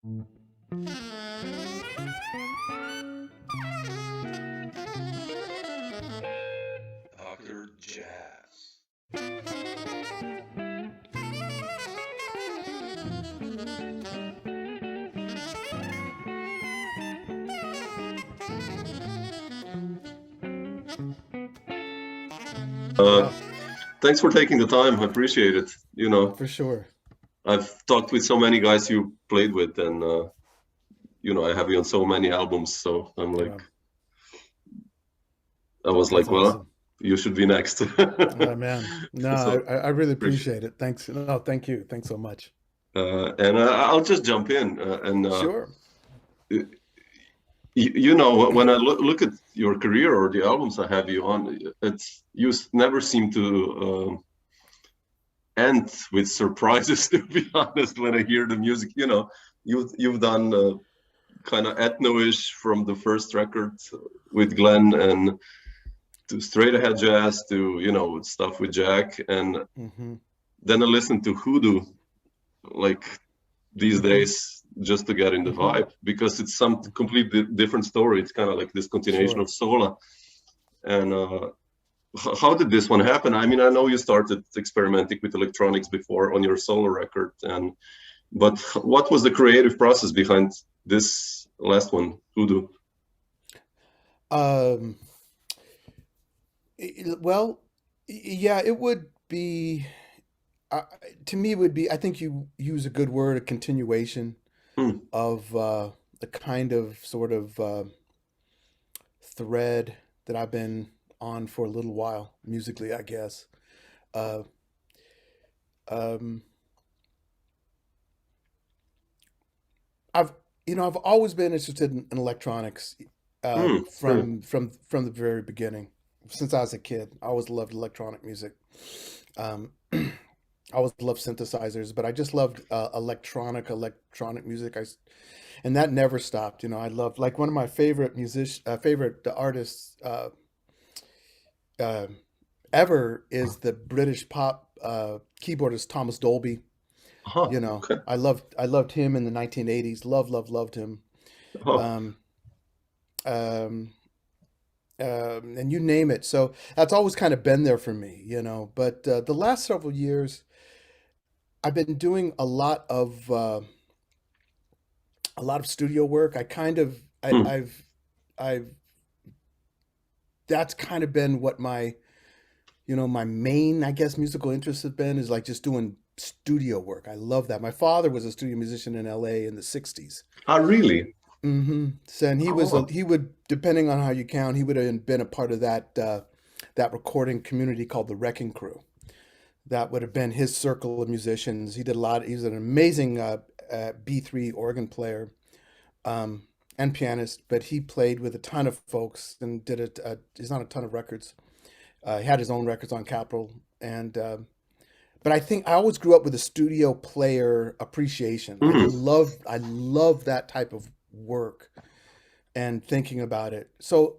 Dr. Jazz. Yeah, Thanks for taking the time. I appreciate it. for sure. I've talked with so many guys you played with, and I have you on so many albums. So Yeah, I was that's like, well, awesome. you should be next. Oh man, no, So I really appreciate. appreciate it. Thanks. No, thank you. Thanks so much. And I'll just jump in, and Sure. when I look at your career or the albums I have you on, never seem to end with surprises. To be honest, when I hear the music, you've done kind of ethno-ish from the first record with Glen, and to straight ahead jazz, to stuff with Jack, and Hmm. then I listen to Hoodoo like these Hmm. days just to get in the Hmm. vibe, because it's some completely different story. It's kind of like this continuation Sure. of Sola. And how did this one happen? I mean, I know you started experimenting with electronics before on your solo record, but what was the creative process behind this last one, Hoodoo? Um, well, yeah, it would be, uh, to me, it would be, I think you use a good word, a continuation Hmm. of the kind of sort of thread that I've been on for a little while, musically, I guess. Uh, um, I've I've always been interested in electronics Great. from the very beginning. Since I was a kid, I always loved electronic music. I always loved synthesizers, but I just loved electronic music. And that never stopped. I loved, like, one of my favorite artists uh, ever is the British pop keyboardist Thomas Dolby. Okay. I loved him in the 1980s. Loved him. Oh. Um, um, and you name it. So that's always kind of been there for me. But the last several years, I've been doing a lot of studio work. I kind of Hmm. I've that's kind of been what my main, I guess, musical interests have been, is like just doing studio work. I love that. My father was a studio musician in LA in the 60s. Ah, really? So, and Oh. he would, depending on how you count, he would have been a part of that recording community called the Wrecking Crew. That would have been his circle of musicians. He did a lot. He was an amazing B3 organ player, um, and pianist, but he played with a ton of folks and he's on a ton of records. He had his own records on Capitol, and but I think I always grew up with a studio player appreciation. I Hmm. love I love that type of work and thinking about it. So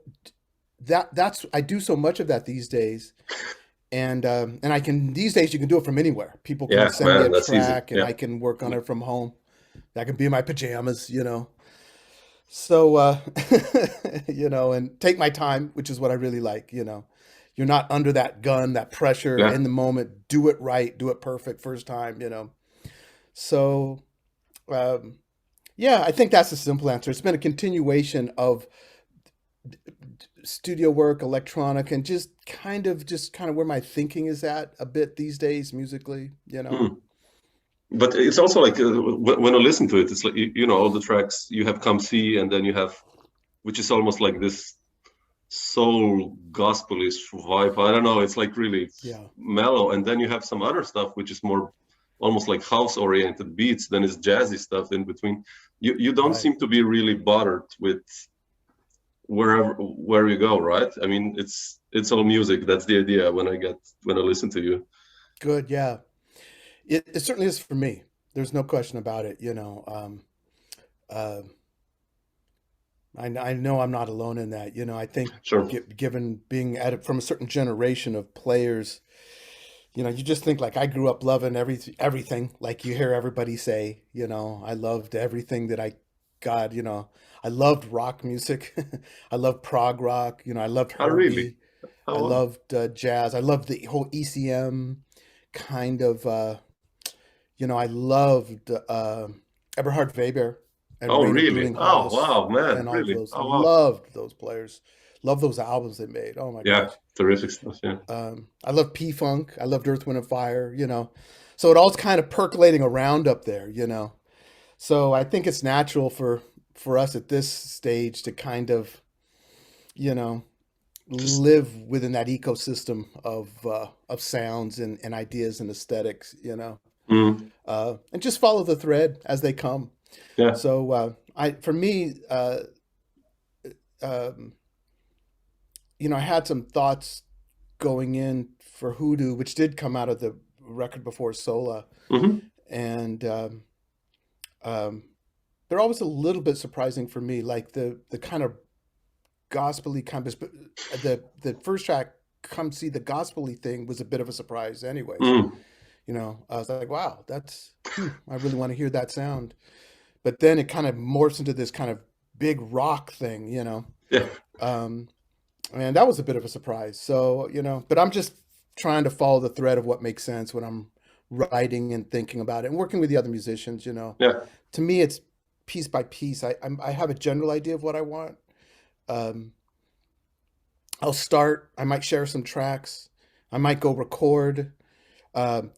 that's I do so much of that these days, and I can these days you can do it from anywhere. People can Yeah, send me a man, that's easy. track, and Yeah. I can work on it from home. I can be in my pajamas. So and take my time, which is what I really like. You're not under that gun, that pressure Yeah. in the moment. Do it right, do it perfect first time. So um, yeah, I think that's the simple answer. It's been a continuation of studio work, electronic, and just kind of where my thinking is at a bit these days musically. Hmm. But it's also like when I listen to it, it's like all the tracks you have "Come See," and then you have, which is almost like this soul gospelish vibe. I don't know. It's like really Yeah, mellow, and then you have some other stuff which is more almost like house oriented beats. Then it's jazzy stuff in between. You don't right. seem to be really bothered with where you go, right? I mean, it's all music. That's the idea when I listen to you. Good, yeah. It certainly is for me. There's no question about it. Uh, I know I'm not alone in that. I think Sure. given being from a certain generation of players, you just think like I grew up loving everything, like you hear everybody say, I loved everything that I got, I loved rock music. I loved prog rock, I loved Oh, really? Herbie. I Oh, wow. loved jazz. I loved the whole ECM kind of, I loved Eberhard Weber and Oh, Rainer really? Oh, Dulinghaus wow, man, and all of really? those. Oh, wow. Loved those players. Loved those albums they made. Oh my Yeah, gosh. terrific stuff. Yeah. I love P-Funk. I loved Earth, Wind and Fire. So it all's kind of percolating around up there. So I think it's natural for us at this stage to kind of, you know, Just live within that ecosystem of sounds and ideas and aesthetics. mm, And just follow the thread as they come. yeah. So for me, um, I had some thoughts going in for Hoodoo, which did come out of the record before Sola, Hmm. and um, they're always a little bit surprising for me, like the kind of gospely kind of the first track, "Come See the Gospely" thing was a bit of a surprise, anyways. Mm. I was like, wow, I really want to hear that sound. But then it kind of morphs into this kind of big rock thing. Yeah. Um, and that was a bit of a surprise. So, but I'm just trying to follow the thread of what makes sense when I'm writing and thinking about it and working with the other musicians. Yeah. To me, it's piece by piece. I have a general idea of what I want. Um, I'll start, I might share some tracks. I might go record.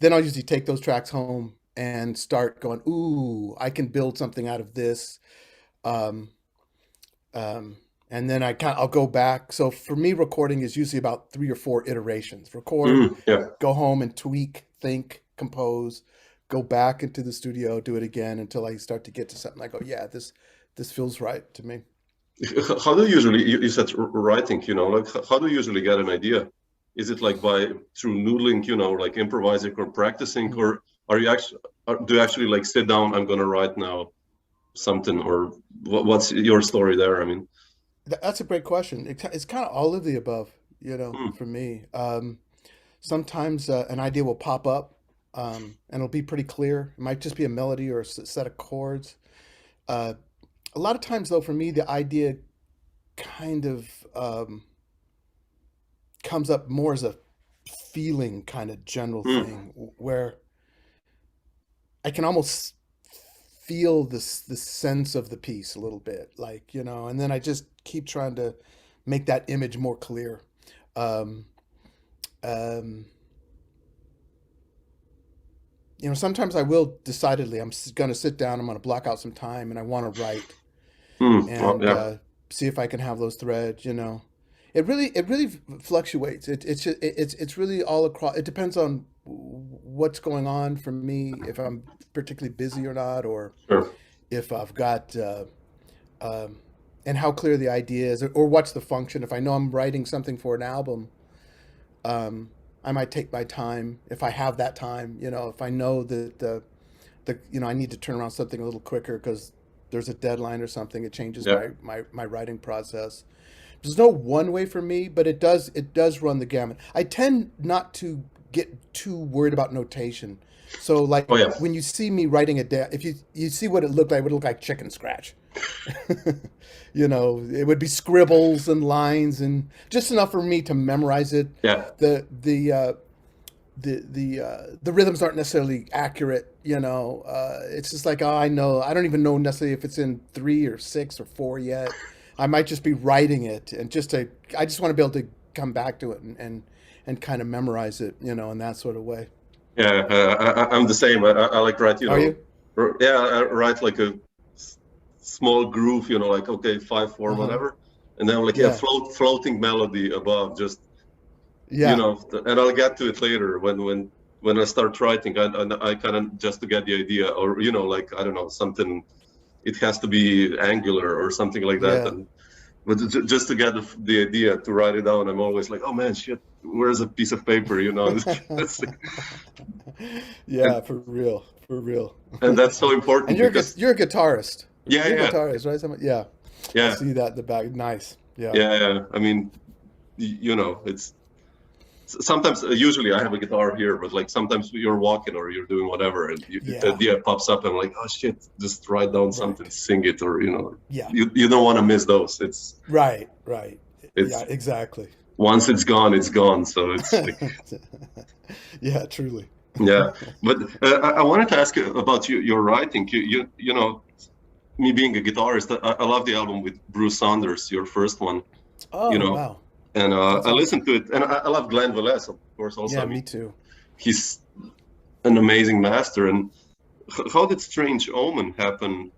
Then I'll usually take those tracks home and start going, ooh, I can build something out of this. Um, and then I'll go back. So for me, recording is usually about 3 or 4 iterations. Record, Mm, yeah. go home and tweak, think, compose, go back into the studio, do it again until I start to get to something. I go, yeah, this feels right to me. How do you usually, you said writing, like how do you usually get an idea? Is it like through noodling, like improvising or practicing, Mm. or are you actually, do you actually like sit down, I'm going to write now something, or what's your story there? I mean, That's a great question. It's kind of all of the above, mm, for me. Sometimes an idea will pop up, and it'll be pretty clear. It might just be a melody or a set of chords. Uh, a lot of times, though, for me, the idea kind of comes up more as a feeling kind of general mm, thing where I can almost feel the sense of the piece a little bit, like, and then I just keep trying to make that image more clear. Um, um, Sometimes I will decidedly, I'm going to sit down, I'm going to block out some time and I want to write oh, and yeah, see if I can have those threads. It really fluctuates. It's really all across. It depends on what's going on for me, if I'm particularly busy or not, or sure. if I've got um, and how clear the idea is, or what's the function. If I know I'm writing something for an album, um, I might take my time if I have that time. If I know that I need to turn around something a little quicker because there's a deadline or something, it changes Yeah, my writing process. There's no one way for me, but it does run the gamut. I tend not to get too worried about notation. So oh, like yeah, when you see me writing it down, if you see what it would look like chicken scratch. It would be scribbles and lines and just enough for me to memorize it. yeah, The rhythms aren't necessarily accurate. It's just like, oh, I know, I don't even know necessarily if it's in 3 or 6 or 4 yet. I might just be writing it and I just want to be able to come back to it and kind of memorize it, in that sort of way. yeah. I'm the same. I like write, Are you? yeah, I write like a small groove, like, okay, 5/4, Uh-huh. whatever, and then I'm like, yeah, Yeah. floating melody above, just Yeah. and I'll get to it later when I start writing. I kind of just to get the idea, or like, I don't know, something. It has to be angular or something like that, Yeah. and but just to get the idea to write it down, I'm always like, oh man, shit, where's a piece of paper? That's, Yeah, and for real. For real. and that's so And important because you're a guitarist. yeah, You're a yeah, guitarist, right? Yeah. I yeah, see that in the back. Nice. Yeah. yeah, yeah. I mean, it's sometimes, usually I have a guitar here, but like sometimes you're walking or you're doing whatever, and Yeah, idea pops up, and I'm like, oh shit, just write down something, right. sing it, or Yeah, you don't want to miss those. right, right. Yeah, It's exactly. once it's gone, it's gone. So it's like, Yeah, truly. yeah. But I wanted to ask you about your writing. Me being a guitarist, I love the album with Bruce Saunders, your first one. You Oh, know, wow. and That's I awesome. listened to it, and I love Glen Velez, of course. Also, Yeah, I me mean, too. he's an amazing master. And how did Strange Omen happen?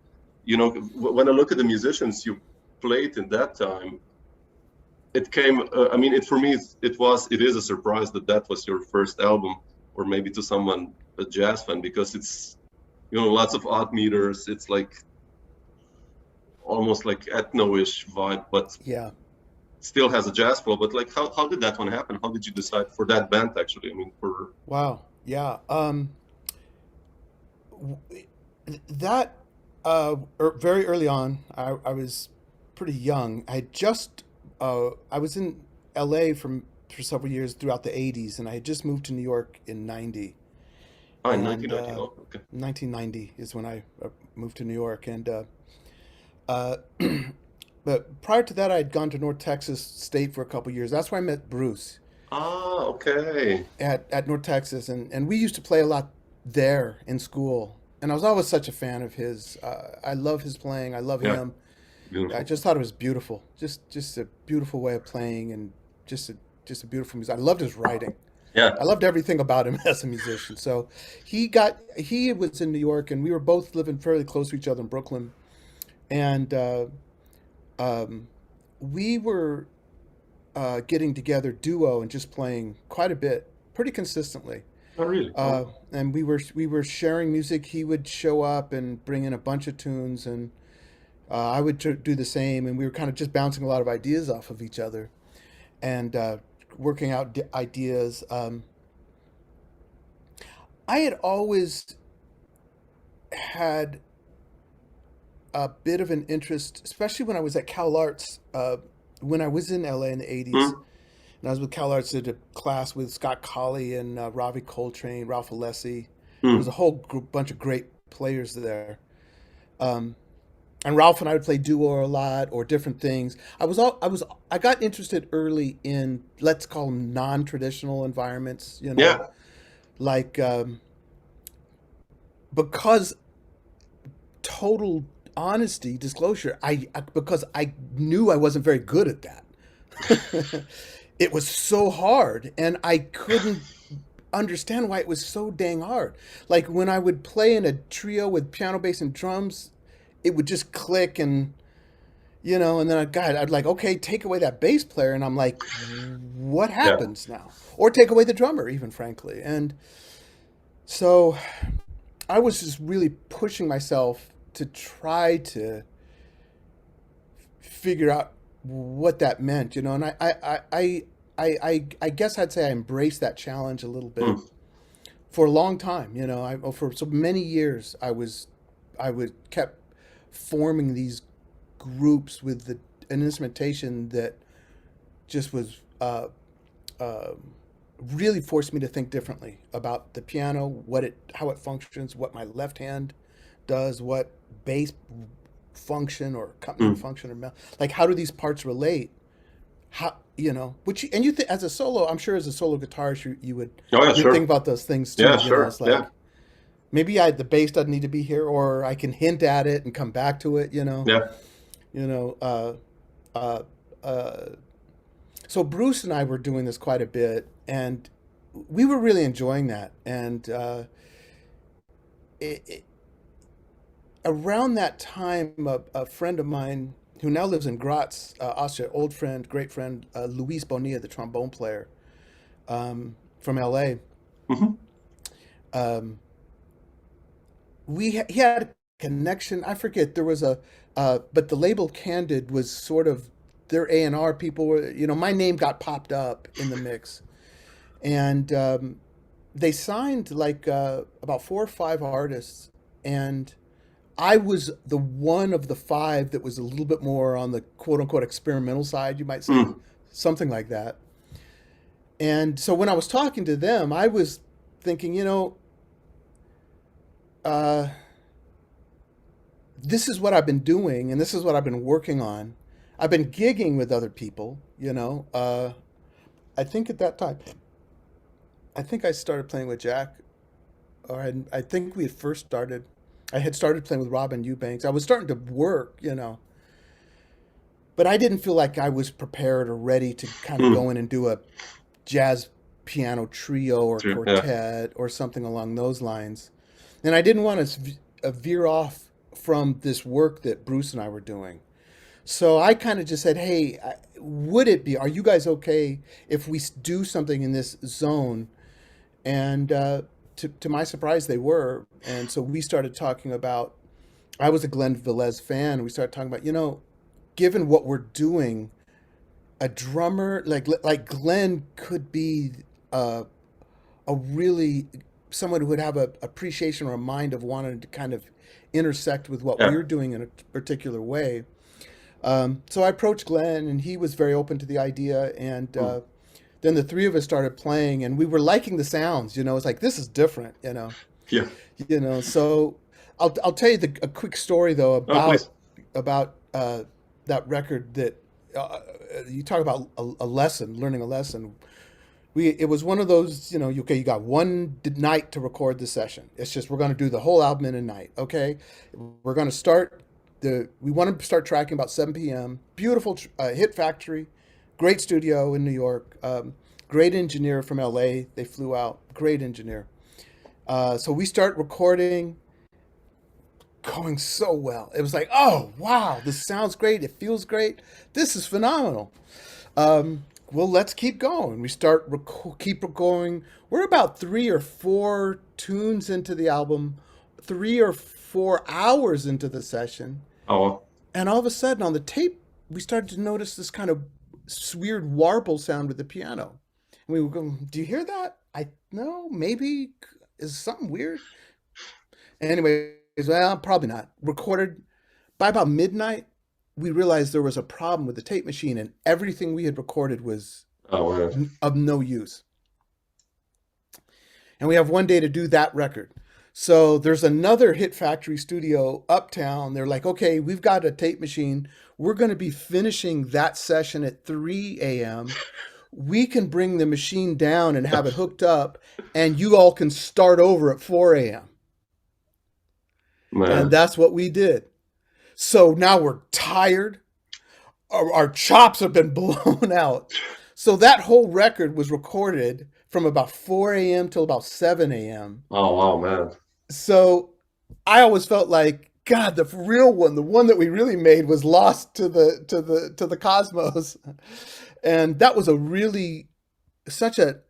When I look at the musicians you played in that time, it came. I mean, it for me, it is a surprise that was your first album, or maybe to someone a jazz fan, because it's lots of odd meters. It's like almost like ethno-ish vibe, but Yeah. still has a jazz flow. But like, how did that one happen? How did you decide for that band actually? I mean, for Wow. Yeah. W- that very early on, I was pretty young. I was in LA for several years throughout the 80s, and I had just moved to New York in 90. in And 1990. Oh, okay. 1990 is when I moved to New York. And uh, but prior to that, I had gone to North Texas State for a couple years. That's where I met Bruce Ah, okay. at North Texas, and we used to play a lot there in school. And I was always such a fan of his. I love his playing. I love Yeah, him. I beautiful. just thought it was beautiful. Just a beautiful way of playing, and just a beautiful music. I loved his writing. Yeah. I loved everything about him as a musician. So he was in New York, and we were both living fairly close to each other in Brooklyn, and um, we were getting together duo and just playing quite a bit, pretty consistently. Oh, really? Oh, And we were sharing music. He would show up and bring in a bunch of tunes, and I would do the same. And we were kind of just bouncing a lot of ideas off of each other and working out ideas. I had always had a bit of an interest, especially when I was at Cal Arts, when I was in LA in the 80s. mm, And I was with Cal Arts, did a class with Scott Colley and Ravi Coltrane, Ralph Alessi. There was a mm. whole bunch of great players there. Um, and Ralph and I would play duo a lot or different things. I got interested early in, let's call them non-traditional environments, Yeah, like because total honesty, disclosure, because I knew I wasn't very good at that. It was so hard, and I couldn't understand why it was so dang hard. Like when I would play in a trio with piano, bass, and drums, it would just click, and then I'd like, okay, take away that bass player, and I'm like, what yeah. happens now? Or take away the drummer, even frankly. And so I was just really pushing myself to try to figure out what that meant, and I guess I'd say I embraced that challenge a little bit Mm. for a long time. For so many years, I would kept forming these groups with an instrumentation that just was uh, really forced me to think differently about the piano, how it functions, what my left hand does, what bass function or accompaniment Mm. function like how do these parts relate? How and as a solo, I'm sure as a solo guitarist, Oh, yeah, you think sure. about those things too. Yeah, sure. It's Yeah, like maybe the bass doesn't need to be here, or I can hint at it and come back to it. yeah. You know. Uh, uh, so Bruce and I were doing this quite a bit, and we were really enjoying that. And it, around that time, a friend of mine who now lives in Graz, Austria, old friend, great friend, Luis Bonilla, the trombone player from LA. Hmm. Um, he had a connection. I forget there was but the label Candid was sort of their A&R people were. My name got popped up in the mix, and they signed like about four or five artists, and I was the one of the five that was a little bit more on the quote unquote experimental side, you might say, Mm. something like that. And so when I was talking to them, I was thinking, uh, this is what I've been doing and this is what I've been working on. I've been gigging with other people, I think at that time, I think I started playing with Jack, or I think we had first started. I had started playing with Robin Eubanks. I was starting to work, but I didn't feel like I was prepared or ready to kind of Mm, go in and do a jazz piano trio or sure. Yeah. quartet or something along those lines. And I didn't want to veer off from this work that Bruce and I were doing. So I kind of just said, hey, would it be, are you guys okay if we do something in this zone? And to my surprise, they were. And so we started talking about, I was a Glen Velez fan. And we started talking about, given what we're doing, a drummer like Glen could be a, a really someone who would have a appreciation or a mind of wanting to kind of intersect with what Yeah. we're doing in a particular way. So I approached Glenn, and he was very open to the idea. And Mm, then the three of us started playing, and we were liking the sounds. It's like this is different. yeah. So I'll tell you a quick story though Oh, please. about that record that you talk about a lesson, learning a lesson. It was one of those, okay, you got one night to record the session. It's just we're going to do the whole album in a night. Okay, we're going to start we want to start tracking about 7 p.m. Beautiful hit factory, great studio in New York, great engineer from LA. They flew out, great engineer. So we start recording, going so well. It was like, oh wow, this sounds great. It feels great. This is phenomenal. Well, let's keep going. We keep going. We're about 3 or 4 tunes into the album, 3 or 4 hours into the session, Oh, and all of a sudden on the tape, we started to notice this kind of weird warble sound with the piano. And we were going, "Do you hear that? I no, maybe is something weird." Anyways, well, probably not. Recorded by about midnight, we realized there was a problem with the tape machine, and everything we had recorded was oh, yeah. of no use. And we have one day to do that record. So there's another Hit Factory studio uptown. They're like, okay, we've got a tape machine. We're going to be finishing that session at 3 a.m. We can bring the machine down and have it hooked up, and you all can start over at 4 a.m. And Man. that's what we did. So now we're tired. Our chops have been blown out. So that whole record was recorded from about 4 a.m. till about 7 a.m. Oh, wow, man. So I always felt like God, the real one, the one that we really made, was lost to the cosmos, and that was a really such a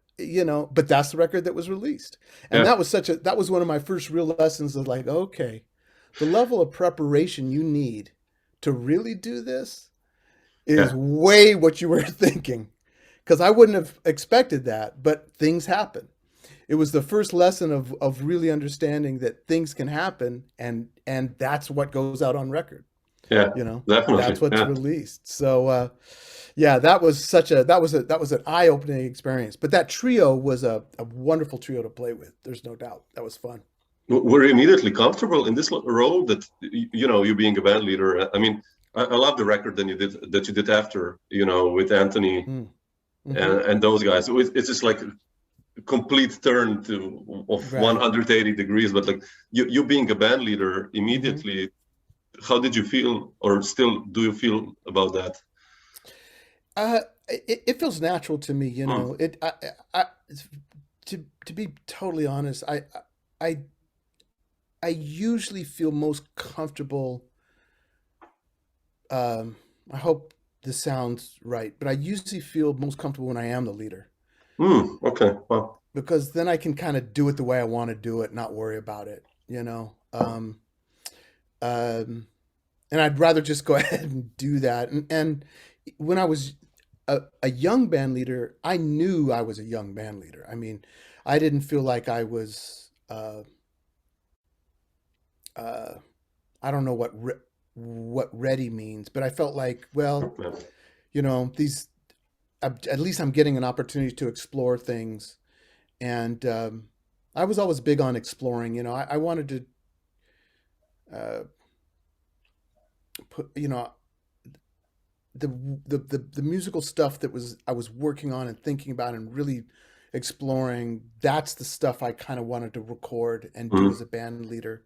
But that's the record that was released, and Yeah. that was one of my first real lessons of like, okay, the level of preparation you need to really do this is Yeah. way what you were thinking, because I wouldn't have expected that, but things happen. It was the first lesson of really understanding that things can happen, and that's what goes out on record. Yeah. That's Definitely. what's Yeah. released. So yeah, that was an eye-opening experience. But that trio was a wonderful trio to play with. There's no doubt. That was fun. Were you immediately comfortable in this role that, you being a band leader? I mean, I love the record that you did after, with Anthony Mm. and, Hmm. and those guys. It's just like a complete turn of Right. 180 degrees. But like you being a band leader Hmm. immediately, how did you feel, or still do you feel about that? It feels natural to me. Mm, I to be totally honest, I I usually feel most comfortable. Um, I hope this sounds right, but I usually feel most comfortable when I am the leader, okay. Well, because then I can kind of do it the way I want to do it, not worry about it, Um, and I'd rather just go ahead and do that. And when I was a young band leader, I knew I was a young band leader. I mean, I didn't feel like I was. Uh, I don't know what ready means, but I felt like, well, yeah. these. at least I'm getting an opportunity to explore things. And I was always big on exploring. I wanted to uh, put, the, the musical stuff that was I was working on and thinking about and really exploring. That's the stuff I kind of wanted to record and do Mm. as a band leader.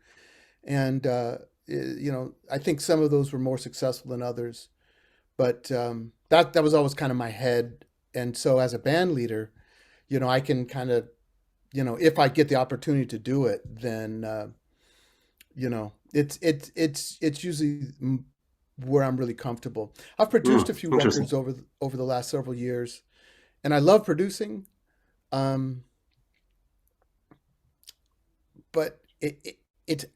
And I think some of those were more successful than others. But that was always kind of my head. And so as a band leader, I can kind of, if I get the opportunity to do it, then it's usually where I'm really comfortable. I've produced a few Interesting. records over the last several years, and I love producing. Um, but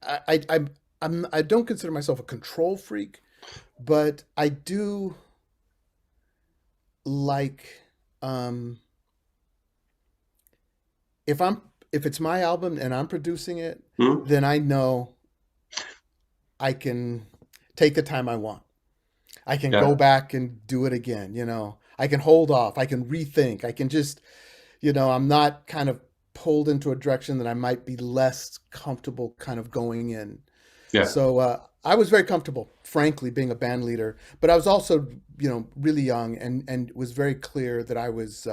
I don't consider myself a control freak, but I do like um, if it's my album and I'm producing it, Mm. then I know I can take the time I want. I can Yeah, go back and do it again. I can hold off. I can rethink. I can just, I'm not kind of pulled into a direction that I might be less comfortable kind of going in. yeah, So I was very comfortable, frankly, being a band leader. But I was also, really young and it was very clear that I was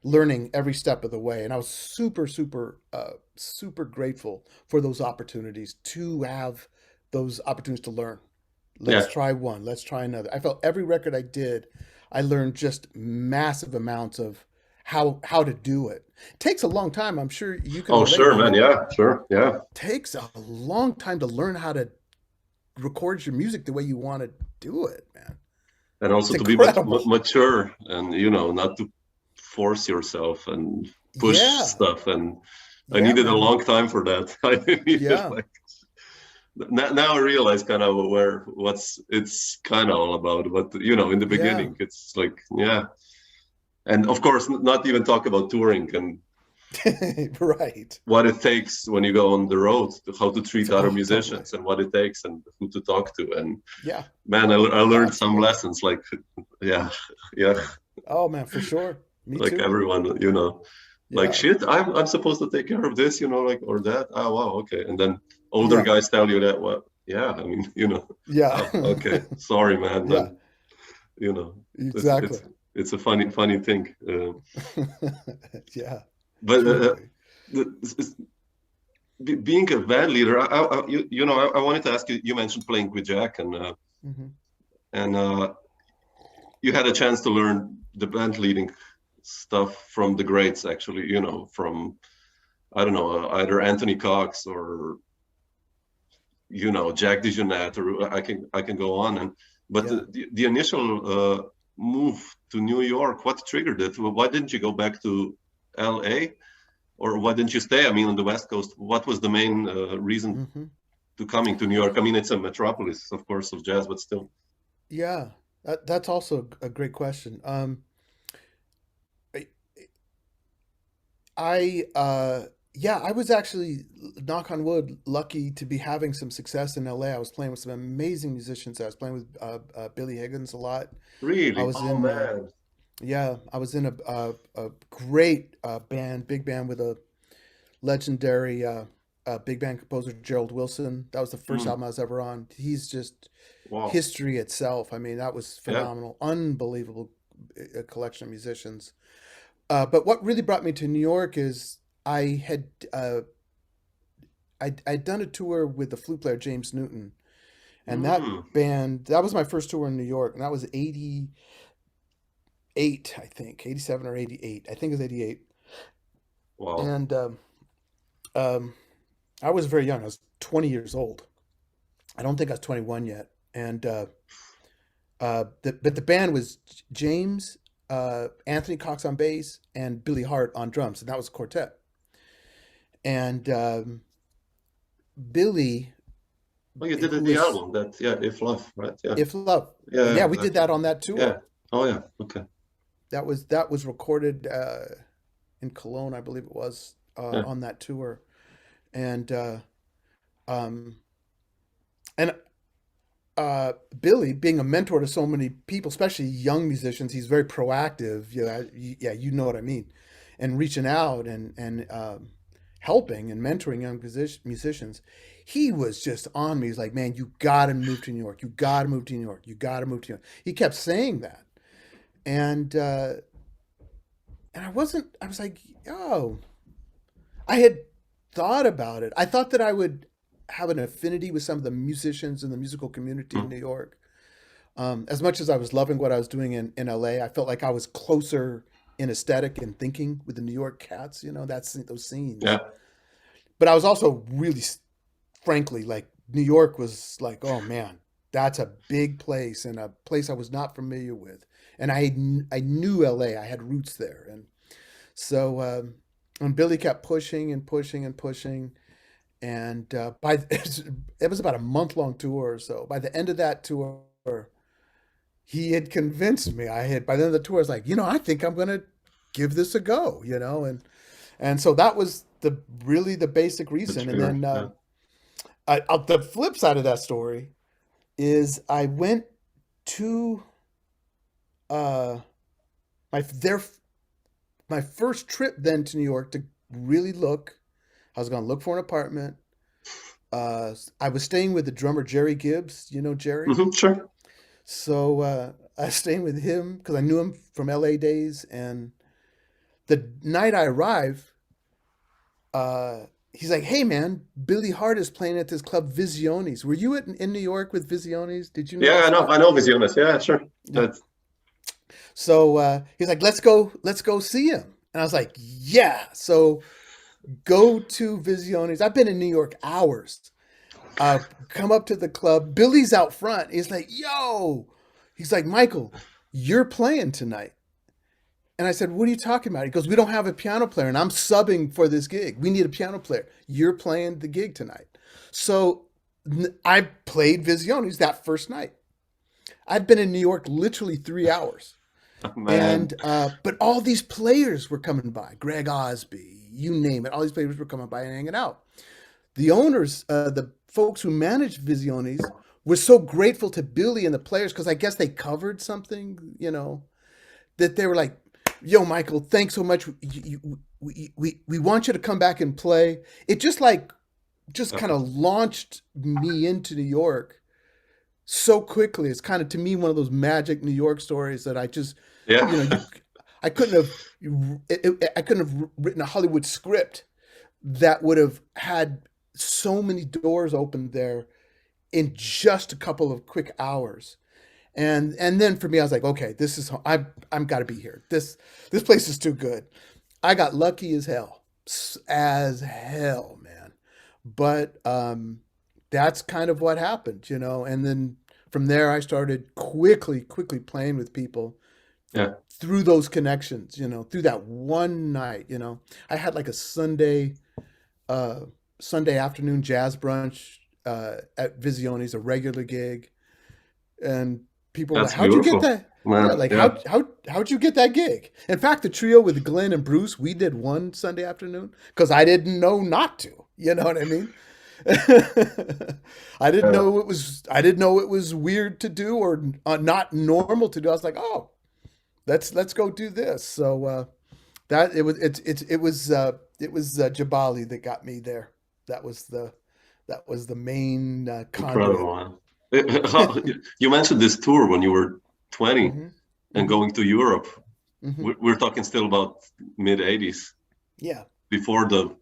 learning every step of the way. And I was super, super, super grateful for those opportunities to have those opportunities to learn. Let's yeah, try one. Let's try another. I felt every record I did, I learned just massive amounts of how to do it. Takes a long time. I'm sure you can oh relate. sure, man, yeah, sure, yeah. Takes a long time to learn how to record your music the way you want to do it, man. And also It's to be incredible. mature, and not to force yourself and push Yeah. stuff. And I Yeah, needed a man. long time for that. I needed Yeah. like now I realize kind of where what's it's kind of all about. But in the Yeah. beginning, it's like, yeah. And of course, not even talk about touring and Right. what it takes when you go on the road, how to treat other Oh, totally. musicians and what it takes and who to talk to. And Yeah. man, I learned some Absolutely. lessons like, yeah, yeah, Oh, man, for sure. Me like too. everyone, like Yeah. shit, I'm supposed to take care of this, like, or that. Oh, wow, okay. And then older Yeah. guys tell you that, well, yeah, I mean, Yeah. oh, okay, sorry, man. Yeah. Then, you know, it's, Exactly. it's, it's a funny thing. Yeah. But Truly. being a band leader, I wanted to ask you. You mentioned playing with Jack, Hmm. and you had a chance to learn the band leading stuff from the greats, actually. From I don't know, either Anthony Cox or Jack DeJohnette, or I can go on. But Yeah. the initial move to New York, what triggered it? Why didn't you go back to L.A.? Or why didn't you stay? I mean, on the West Coast, what was the main reason Hmm. to coming to New York? I mean, it's a metropolis, of course, of jazz, but still. Yeah. That's also a great question. I, yeah, I was actually, knock on wood, lucky to be having some success in LA. I was playing with some amazing musicians. I was playing with Billy Higgins a lot. I Really? was Oh in, man. yeah, I was in a great band, big band with a legendary big band composer, Gerald Wilson. That was the first Mm, album I was ever on. He's just wow. history itself. I mean, that was Yeah. phenomenal, unbelievable collection of musicians. But what really brought me to New York is I had I'd done a tour with the flute player James Newton, and that Mm, band that was my first tour in New York, and that was '88, I think, '87 or '88. I think it was '88, wow. and um, I was very young. I was 20 years old. I don't think I was 21 yet, and but the band was James, Anthony Cox on bass, and Billy Hart on drums, and that was a quartet. And Billy, Oh, you did who the is album that, yeah, If Love, right? Yeah. If Love, Yeah, yeah, yeah, we did exactly. that on that Yeah. tour. Oh, yeah. Okay. That was recorded in Cologne, I believe it was, Yeah. on that tour, and um, and Billy, being a mentor to so many people, especially young musicians, he's very proactive. Yeah, you know what I mean, and reaching out and helping and mentoring young musicians. He was just on me. He's like, man, you got to move to New York. You got to move to New York. You got to move to New York. He kept saying that, and uh, and I wasn't. I was like, oh, I had thought about it. I thought that I would have an affinity with some of the musicians in the musical community in Mm. New York. As much as I was loving what I was doing in LA, I felt like I was closer in aesthetic and thinking with the New York cats, that's those scenes. Yeah. But I was also really, frankly, like New York was like, oh man, that's a big place and a place I was not familiar with. And I knew LA, I had roots there. And so, and Billy kept pushing and pushing and pushing. And it was about a month long tour or so. By the end of that tour, he had convinced me. By the end of the tour, I was like, I think I'm gonna give this a go, and so that was the basic The reason. And trigger. then Yeah. the flip side of that story is I went to uh my their my first trip then to New York to really look. I was gonna look for an apartment. I was staying with the drummer Jerry Gibbs. You know Jerry? Sure. So I was staying with him because I knew him from LA days. And the night I arrived, he's like, "Hey man, Billy Hart is playing at this club Visiones. Were you in New York with Visiones? Did you know Yeah, that I know. spot?" I know Visiones. Yeah, sure. Yeah. That's So he's like, let's go see him. And I was like, yeah. So go to Visiones. I've been in New York hours. Come up to the club. Billy's out front. He's like, yo. He's like, Michael, you're playing tonight. And I said, what are you talking about? He goes, we don't have a piano player, and I'm subbing for this gig. We need a piano player. You're playing the gig tonight. So I played Visiones that first night. I'd been in New York literally 3 hours. man. And but all these players were coming by. Greg Osby, you name it. All these players were coming by and hanging out. The owners, the folks who managed Visiones, were so grateful to Billy and the players because I guess they covered something, that they were like, "Yo, Michael, thanks so much. We want you to come back and play." It just kind of launched me into New York so quickly. It's kind of to me one of those magic New York stories that I just, Yeah. you I couldn't have I couldn't have written a Hollywood script that would have had so many doors opened there in just a couple of quick hours. And then for me, I was like, okay, this is I'm got to be here. This place is too good. I got lucky as hell, man. But that's kind of what happened, And then from there, I started quickly playing with people Yeah. through those connections, through that one night, I had like a uh, Sunday afternoon jazz brunch at Visiones, a regular gig, and people were like, That's "How'd you get beautiful, that?" Yeah, man. like Yeah. how'd you get that gig? In fact, the trio with Glen and Bruce, we did one Sunday afternoon because I didn't know not to. You know what I mean? Yeah. I didn't know it was weird to do or not normal to do. I was like, oh, let's go do this. So that it was Jabali that got me there. That was the main conduit. Incredible, man. You mentioned this tour when you were 20 Hmm. and Hmm. going to Europe. Hmm. We're talking still about mid 80s, Yeah, before the,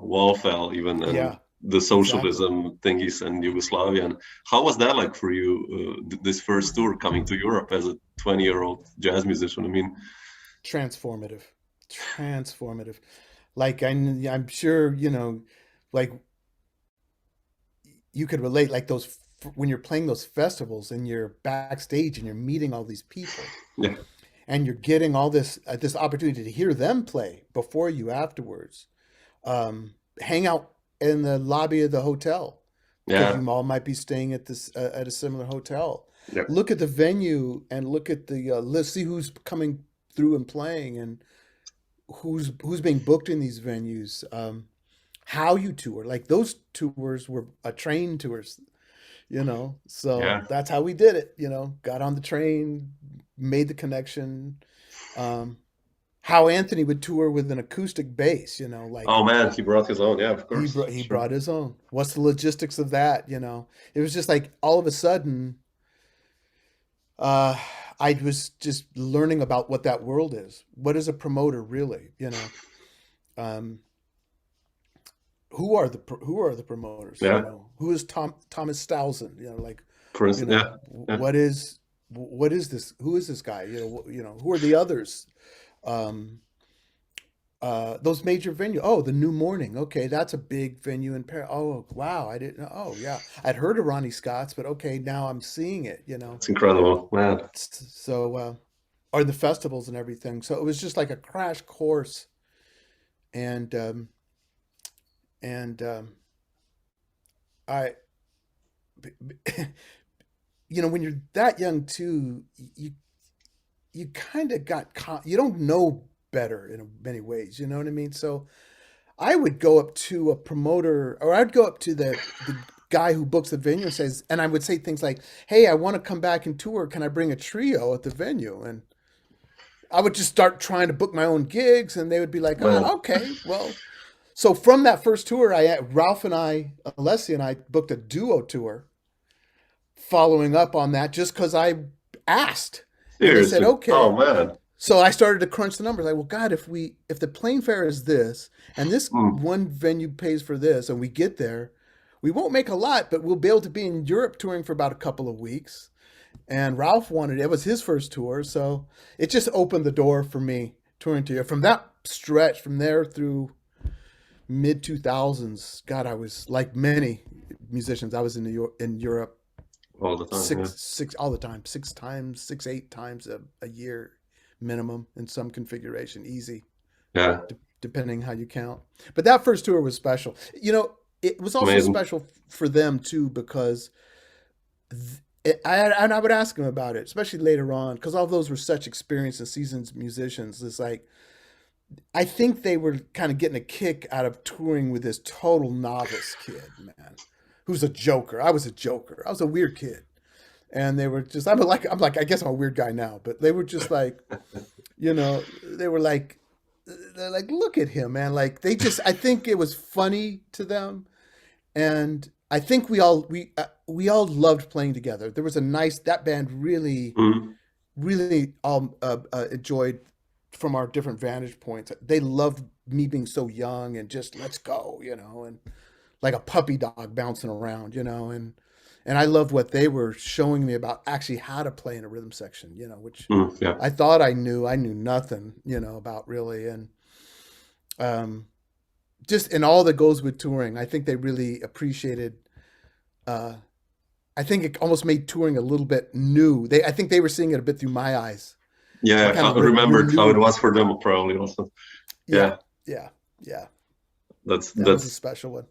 wall fell even, and yeah, the exactly. socialism thingies in Yugoslavia. And how was that like for you, this first tour coming to Europe as a 20-year-old jazz musician? I mean, Transformative, transformative. Like I'm sure like you could relate. Like when you're playing those festivals and you're backstage and you're meeting all these people yeah, and you're getting all this opportunity to hear them play before you afterwards. Hang out in the lobby of the hotel because yeah, you all might be staying at a similar hotel. yeah, Look at the venue and look at the list. See who's coming through and playing and who's being booked in these venues. How you tour, like those tours were train tours. So Yeah. that's how we did it, got on the train, made the connection. Um, how Anthony would tour with an acoustic bass, like Oh man, he brought his own. Yeah, of he course. brought he Sure. brought his own. What's the logistics of that? It was just like all of a sudden, uh, I was just learning about what that world is. What is a promoter really? Um, who are the promoters? Yeah. Who is Thomas Stowson? Like, For instance, yeah. Yeah. what is this? Who is this guy? Who are the others? Um, those major venue. Oh, the New Morning. Okay, that's a big venue in Paris. Oh, wow, I didn't know. Oh, yeah, I'd heard of Ronnie Scott's, but okay, now I'm seeing it. It's incredible, man. So, or the festivals and everything. So it was just like a crash course, and and I, when you're that young too, you kind of you don't know better in many ways. You know what I mean? So I would go up to a promoter, or I'd go up to the guy who books the venue and I would say things like, "Hey, I want to come back and tour. Can I bring a trio at the venue?" And I would just start trying to book my own gigs, and they would be like, Man. "Oh, okay, well." So from that first tour, Ralph and Alessi and I booked a duo tour, following up on that, just because I asked, and they said, Seriously. Oh "Okay." man. So I started to crunch the numbers. Like, well, God, if the plane fare is this, and this Mm. one venue pays for this, and we get there, we won't make a lot, but we'll be able to be in Europe touring for about a couple of weeks. And Ralph wanted it was his first tour, so it just opened the door for me touring to Europe. From that stretch, from there through mid 2000s, God, I was like many musicians. I was in Europe All the time. Yeah. six all the time, 6 times, 8 times a year minimum in some configuration, easy, Yeah. depending how you count. But that first tour was special. It was also Amazing. special for them too because I would ask them about it, especially later on, because all those were such experienced and seasoned musicians. It's like I think they were kind of getting a kick out of touring with this total novice kid, man, who's a joker. I was a joker. I was a weird kid. And they were just I guess I'm a weird guy now, but they were just like, they were like they're like, look at him, man. Like I think it was funny to them, and I think we all loved playing together. There was that band really Mm. really enjoyed from our different vantage points. They loved me being so young and just let's go, and like a puppy dog bouncing around, and I loved what they were showing me about actually how to play in a rhythm section, which Mm. Yeah. I thought I knew. I knew nothing, about really, and um, just and all that goes with touring. I think they really appreciated. Uh, I think it almost made touring a little bit new. I think they were seeing it a bit through my eyes. I Yeah. kind I of remembered how it renewed. was for them probably also. Yeah, Yeah. yeah, yeah. That's That was a that's special one.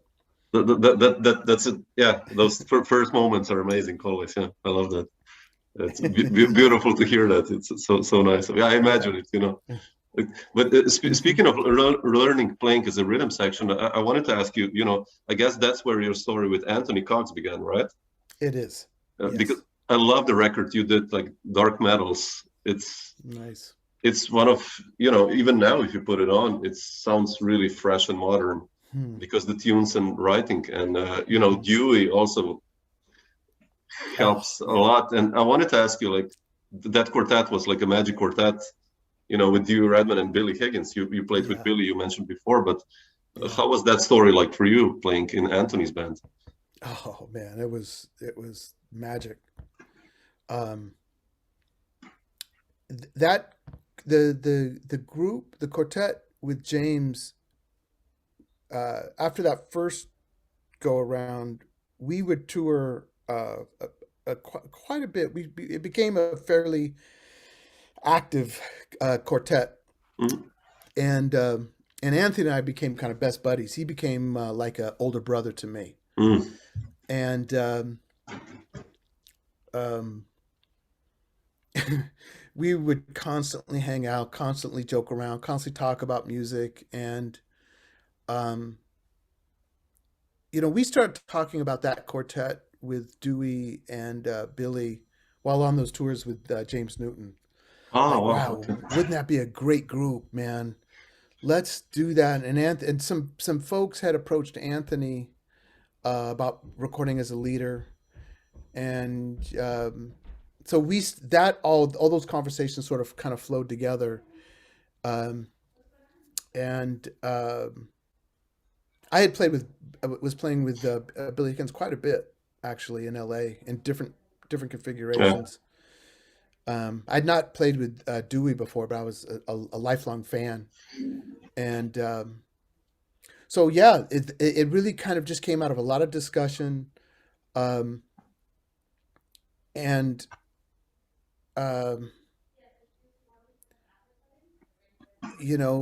that's it. Yeah. Those first moments are amazing always. Yeah. I love that. It's beautiful to hear that. It's so nice. Yeah, I Yeah. imagine it. But Hmm. speaking of learning playing as a rhythm section, I wanted to ask you. I guess that's where your story with Anthony Cox began, right? It is. Because Yes. I love the record you did, like Dark Metals. Nice. It's one of even now if you put it on, it sounds really fresh and modern Hmm. because the tunes and writing and Hmm. Dewey also Oh, helps a yeah. lot. And I wanted to ask you, like, that quartet was like a magic quartet, with Dewey Redman and Billy Higgins. You played with Yeah. Billy, you mentioned before, but Yeah. how was that story like for you playing in Anthony's band? Oh man, it was magic. Um, that the quartet with James, after that first go around, we would tour quite a bit. It became a fairly active quartet, Mm. and Anthony and I became kind of best buddies. He became like an older brother to me, Mm. and um, we would constantly hang out, constantly joke around, constantly talk about music, and um, we started talking about that quartet with Dewey and Billy while on those tours with James Newton. Oh, Like, wow. wow, Okay. wouldn't that be a great group, man? Let's do that. And some folks had approached Anthony about recording as a leader, and so that all those conversations sort of kind of flowed together. Um, and I had played with was playing with Billy Higgins quite a bit actually in L.A. in different Yeah. configurations. I'd not played with Dewey before, but I was a lifelong fan, and so yeah, it really kind of just came out of a lot of discussion, um, and um,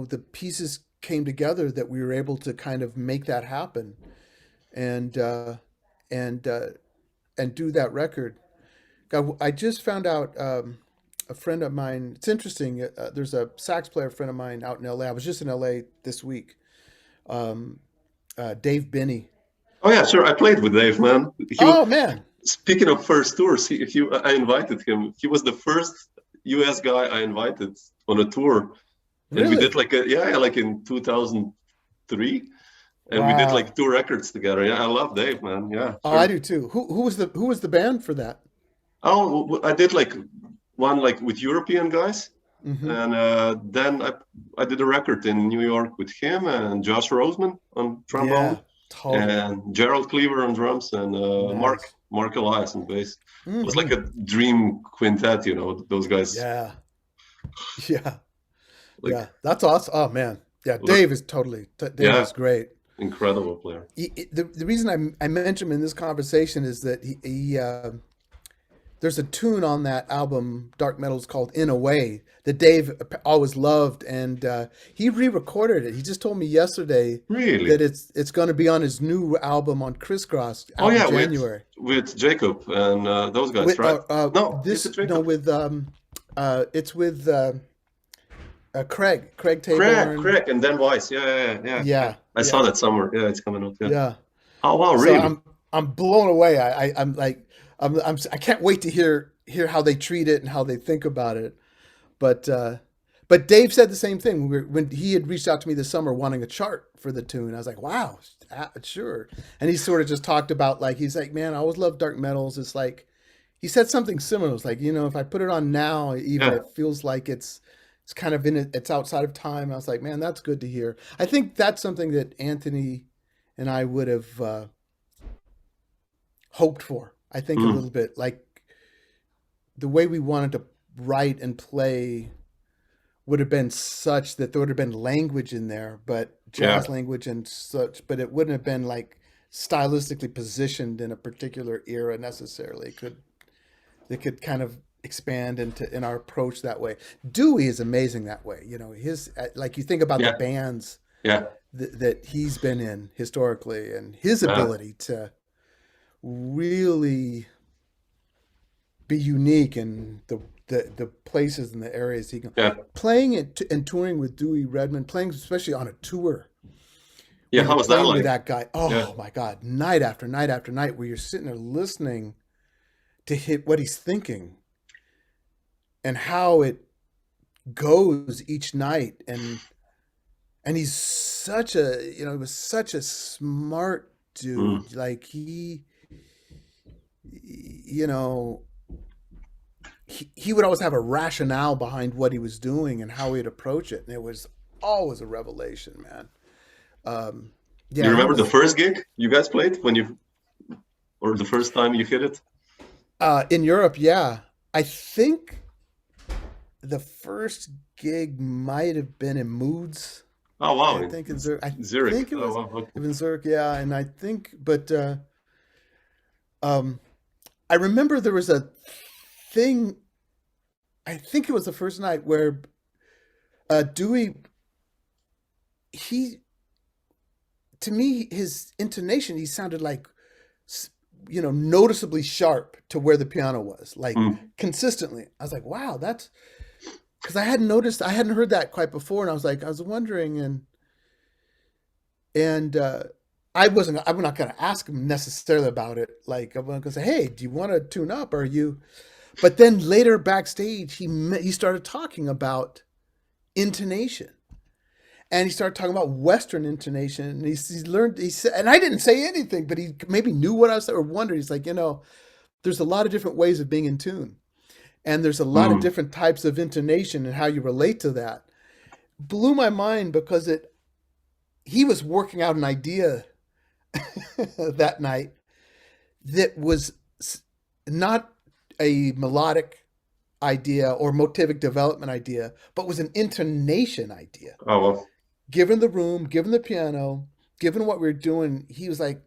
the pieces came together that we were able to kind of make that happen, and and uh, and do that record. God, I just found out a friend of mine. It's interesting. There's a sax player friend of mine out in L.A. I was just in L.A. this week. Um, Dave Binney. Oh yeah, sure. I played with Dave, man. Oh man, Speaking of first tours, I invited him. He was the first US guy I invited on a tour, and we did really? like in 2003, and we did like Wow. 2 records together. Yeah, I love Dave, man. Yeah, Oh, I sure. do too. Who was the band for that? Oh, I did like one like with European guys, Hmm. and then I did a record in New York with him and Josh Roseman on trombone, Yeah, totally. and Gerald Cleaver on drums, and Nice. Mark Elias on bass. It was like Hmm. a dream quintet, those guys. Yeah, yeah, Like, yeah. That's awesome. Oh man, yeah. look, Dave yeah, is great. incredible player. The reason I mention him in this conversation is that there's a tune on that album, Dark Metals, called "In a Way" that Dave always loved, and he re-recorded it. He just told me yesterday Really? that it's going to be on his new album on Crisscross Oh out in yeah, January. with Jacob and those guys, With right? No, is this it no Jacob? with it's with Craig Taborn. Craig, and then Weiss. Yeah. Yeah, I saw yeah, that somewhere. Yeah, it's coming up. Yeah. yeah. Oh wow, So really? I'm blown away. I'm like I can't wait to hear how they treat it and how they think about it. But Dave said the same thing when he had reached out to me this summer wanting a chart for the tune. I was like, wow, sure. And he sort of just talked about like he's like, man, I always loved dark metals. It's like he said something similar. It's like if I put it on now, even Yeah, it feels like it's kind of it's outside of time. I was like, man, that's good to hear. I think that's something that Anthony and I would have hoped for. I think a mm, little bit like the way we wanted to write and play would have been such that there would have been language in there, but yeah, jazz language and such, but it wouldn't have been like stylistically positioned in a particular era necessarily. It could kind of expand in our approach that way. Dewey is amazing that way. His like you think about the yeah, bands yeah. that he's been in historically and his Uh, ability to really be unique in the places and the areas he can yeah, playing it and touring with Dewey Redman, playing especially on a tour yeah. where you're How was that playing with like? that guy. Yeah, Oh my God, night after night after night, where you're sitting there listening to hit what he's thinking and how it goes each night, and he's such a he was such a smart mm, dude. Like you know he would always have a rationale behind what he was doing and how he'd approach it, and it was always a revelation, man. Um, do you yeah, he remember the was first gig you guys played or the first time you hit it? in Europe. Yeah, I think the first gig might have been in Moods. Oh wow, I in think in Zurich. I Zurich. think it Oh was wow, okay. in Zurich. Yeah, and I think, but um, I remember there was a thing. I think it was the first night where Dewey he to me his intonation he sounded like noticeably sharp to where the piano was, like Mm, consistently. I was like, wow, that's because I hadn't heard that quite before, and I was wondering, and I'm not going to ask him necessarily about it. Like, I'm going to say, hey, do you want to tune up? Or are you? But then later backstage, he started talking about intonation. And he started talking about Western intonation. And he learned, he said, and I didn't say anything, but he maybe knew what I was saying or wondered. He's like, there's a lot of different ways of being in tune. And there's a lot of different types of intonation and how you relate to that. Blew my mind because he was working out an idea that night that was not a melodic idea or motivic development idea, but was an intonation idea. Oh, well. Given the room, given the piano, given what we were doing, he was like,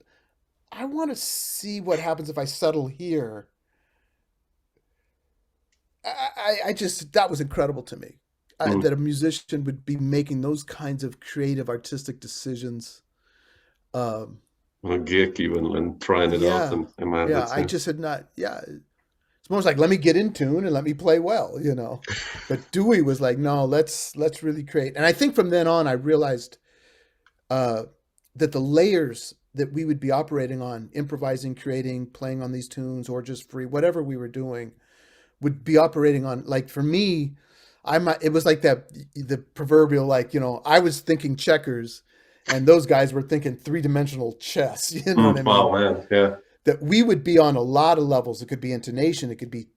I want to see what happens if I settle here. I just, that was incredible to me. That a musician would be making those kinds of creative, artistic decisions. A gig even, and trying it out. And man, I just had not, It's more like, let me get in tune and let me play well, But Dewey was like, no, let's really create. And I think from then on, I realized that the layers that we would be operating on, improvising, creating, playing on these tunes, or just free, whatever we were doing, would be operating on, like, for me, it was like the proverbial, like, I was thinking checkers and those guys were thinking 3-dimensional chess. You know what I mean? Oh, man. Yeah. That we would be on a lot of levels. It could be intonation. It could be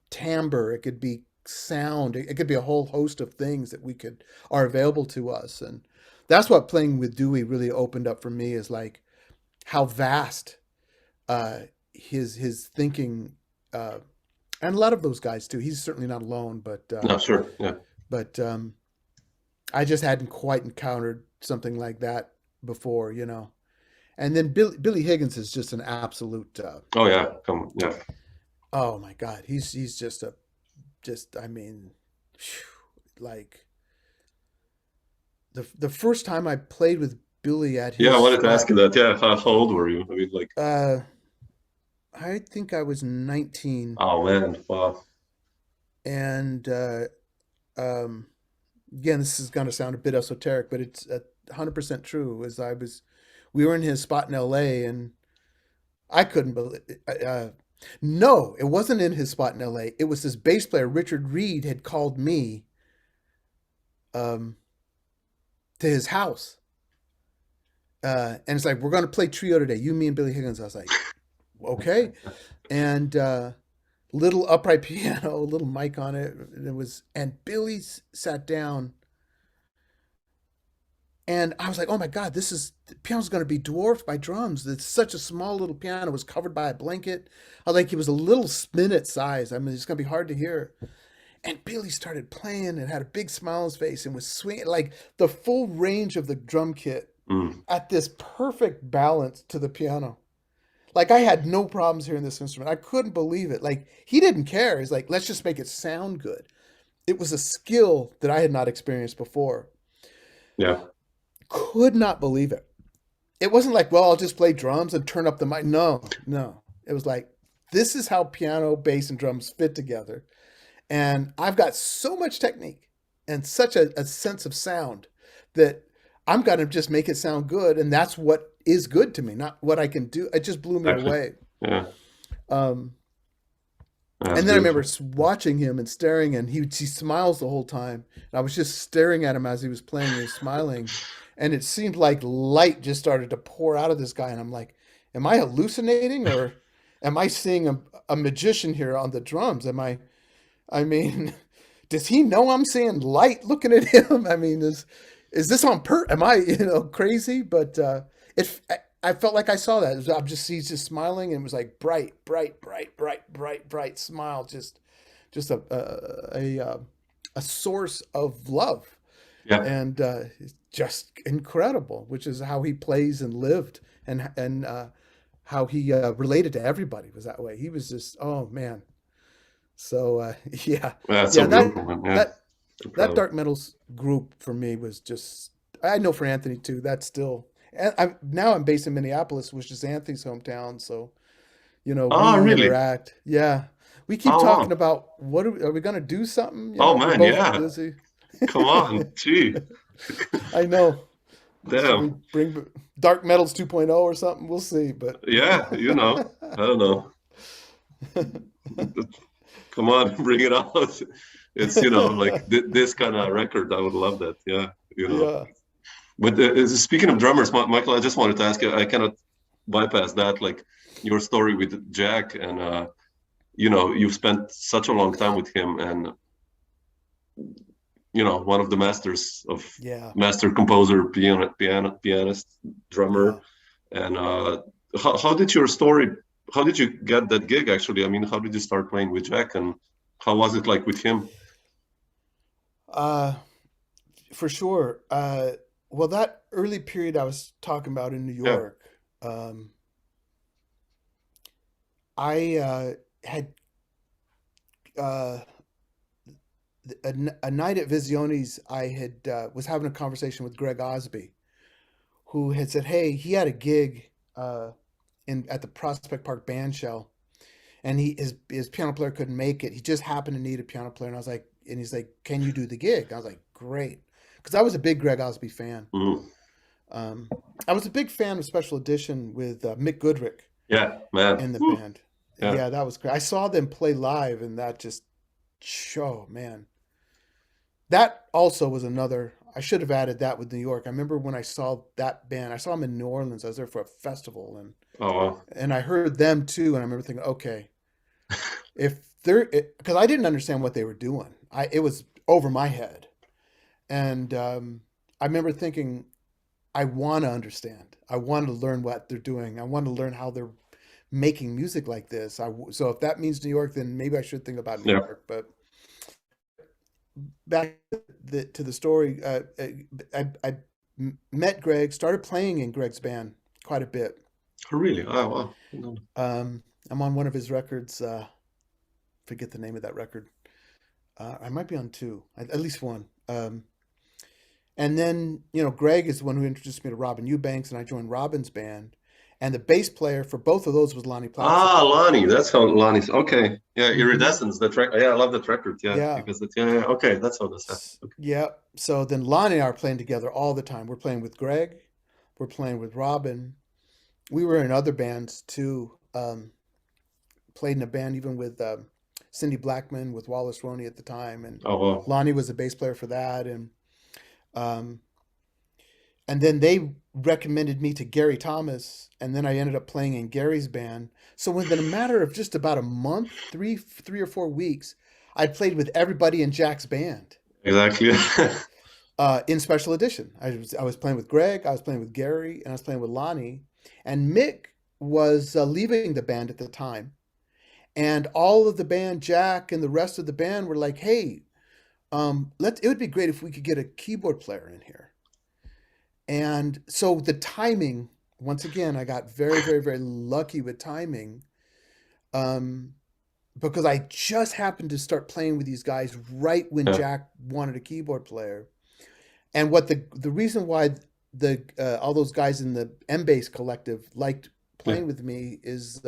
timbre. It could be sound. It could be a whole host of things that are available to us. And that's what playing with Dewey really opened up for me, is like how vast his thinking, and a lot of those guys too. He's certainly not alone, but no, sure, yeah. But I just hadn't quite encountered something like that before, And then Billy Higgins is just an absolute. Oh yeah, yeah. Oh my God, he's just I mean, like the first time I played with Billy at his. Yeah, I wanted to ask you that. Yeah, how old were you? I mean, like. I think I was 19. Oh man, wow. And again, this is going to sound a bit esoteric, but it's 100% true. We were in his spot in LA, and I couldn't believe. No, it wasn't in his spot in LA. It was his bass player, Richard Reed, had called me to his house. And it's like, we're going to play trio today. You, me, and Billy Higgins. I was like, okay. And little upright piano, a little mic on it. And Billy sat down. And I was like, oh my God, the piano's going to be dwarfed by drums. It's such a small little piano. It was covered by a blanket. I was like, it was a little spinet size. I mean, it's going to be hard to hear. And Billy started playing and had a big smile on his face and was swinging like the full range of the drum kit at this perfect balance to the piano. Like, I had no problems hearing this instrument. I couldn't believe it. Like, he didn't care. He's like, let's just make it sound good. It was a skill that I had not experienced before. Yeah. Could not believe it. It wasn't like, well, I'll just play drums and turn up the mic. No. It was like, this is how piano, bass, and drums fit together. And I've got so much technique and such a sense of sound that I'm going to just make it sound good. And that's what is good to me, not what I can do. It just blew me away. Yeah. And then I remember watching him and staring, and he smiles the whole time. And I was just staring at him as he was playing and smiling. And it seemed like light just started to pour out of this guy. And I'm like, am I hallucinating, or am I seeing a magician here on the drums? I mean, does he know I'm seeing light looking at him? I mean, is this on am I, crazy? But I felt like I saw that. He's just smiling, and it was like bright smile, just a source of love. Yeah. And just incredible, which is how he plays and lived, and how he related to everybody was that way. He was just, oh man. So yeah. That dark metals group for me was just, I know for Anthony too, that's still, and I'm based in Minneapolis, which is Anthony's hometown. So, we really? interact. Yeah. We keep talking about are we going to do something? Man, yeah. Busy. Come on, gee. I know. Should Damn. we bring Dark Metals 2.0 or something? We'll see, but Yeah, I don't know. Come on, bring it out. It's, like this kind of record. I would love that. Yeah. yeah. But speaking of drummers, Michael, I just wanted to ask you, I cannot bypass that, like your story with Jack, and you've spent such a long time with him, and one of the masters of Yeah. master composer, pianist, Yeah. drummer, and how did your story? How did you get that gig? Actually, I mean, how did you start playing with Jack, and how was it like with him? Uh, for sure. Well, that early period I was talking about in New Yeah. York, um, I had uh, a night at Visiones. I had was having a conversation with Greg Osby, who had said, "Hey, he had a gig in at the Prospect Park band shell, and his piano player couldn't make it. He just happened to need a piano player." And I was like, and he's like, "Can you do the gig?" I was like, "Great," because I was a big Greg Osby fan. Mhm. Um, I was a big fan of Special Edition with Mick Goodrick Yeah, man. in the Woo. band. Yeah. Yeah, that was great. I saw them play live, and that just, oh man, that also was another. I should have added that with New York. I remember when I saw that band. I saw them in New Orleans. I was there for a festival, and Oh, wow. I heard them too. And I remember thinking, okay, if they're because I didn't understand what they were doing. It was over my head, and I remember thinking, I want to understand. I want to learn what they're doing. I want to learn how they're making music like this. So if that means New York, then maybe I should think about New Yeah. York. But back to the story, I met Greg, started playing in Greg's band quite a bit. Oh, really? Oh, wow. No. I'm on one of his records. Forget the name of that record. I might be on two, at least one. And then, Greg is the one who introduced me to Robin Eubanks, and I joined Robin's band. And the bass player for both of those was Lonnie Ah, Plaxico. Lonnie. That's how Lonnie's. Okay. Yeah, Hmm. Iridescence. That track. Yeah, I love that record. Yeah, Yeah. because it's yeah. Okay, that's how this happened. Okay. Yeah. So then Lonnie and I are playing together all the time. We're playing with Greg. We're playing with Robin. We were in other bands too. Played in a band even with Cindy Blackman, with Wallace Roney at the time. And Oh, wow. Lonnie was the bass player for that. Um, and then they recommended me to Gary Thomas, and then I ended up playing in Gary's band. So within a matter of just about a month, three or 4 weeks, I played with everybody in Jack's band Exactly. in Special Edition. I was playing with Greg, I was playing with Gary, and I was playing with Lonnie. And Mick was leaving the band at the time, and all of the band, Jack and the rest of the band, were like, "Hey, it would be great if we could get a keyboard player in here." And so the timing, once again, I got very, very, very lucky with timing, um, because I just happened to start playing with these guys right when Yeah. Jack wanted a keyboard player. And what the reason why the all those guys in the M Bass collective liked Yeah. playing with me is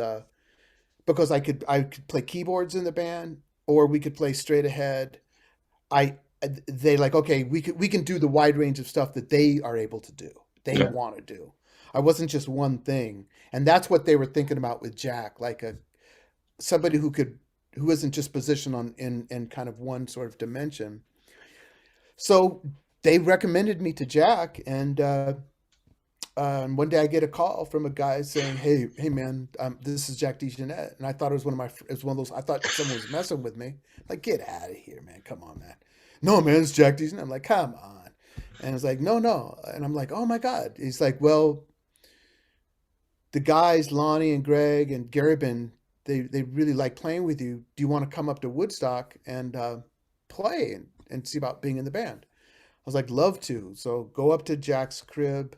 because I could play keyboards in the band, or we could play straight ahead. I they like, okay, we can do the wide range of stuff that they are able to do. They Yeah. want to do. I wasn't just one thing, and that's what they were thinking about with Jack, like a somebody who isn't just positioned on in kind of one sort of dimension. So they recommended me to Jack, and one day I get a call from a guy saying, "Hey, man, this is Jack DeJohnette," and I thought it was one of those. I thought someone was messing with me. Like, get out of here, man! Come on, man. No, man, it's Jack DeJohnette. I'm like, come on, and it's like, no, no, and I'm like, oh my god. He's like, well, the guys, Lonnie and Greg and Garibin, they really like playing with you. Do you want to come up to Woodstock and play and see about being in the band? I was like, love to. So go up to Jack's crib.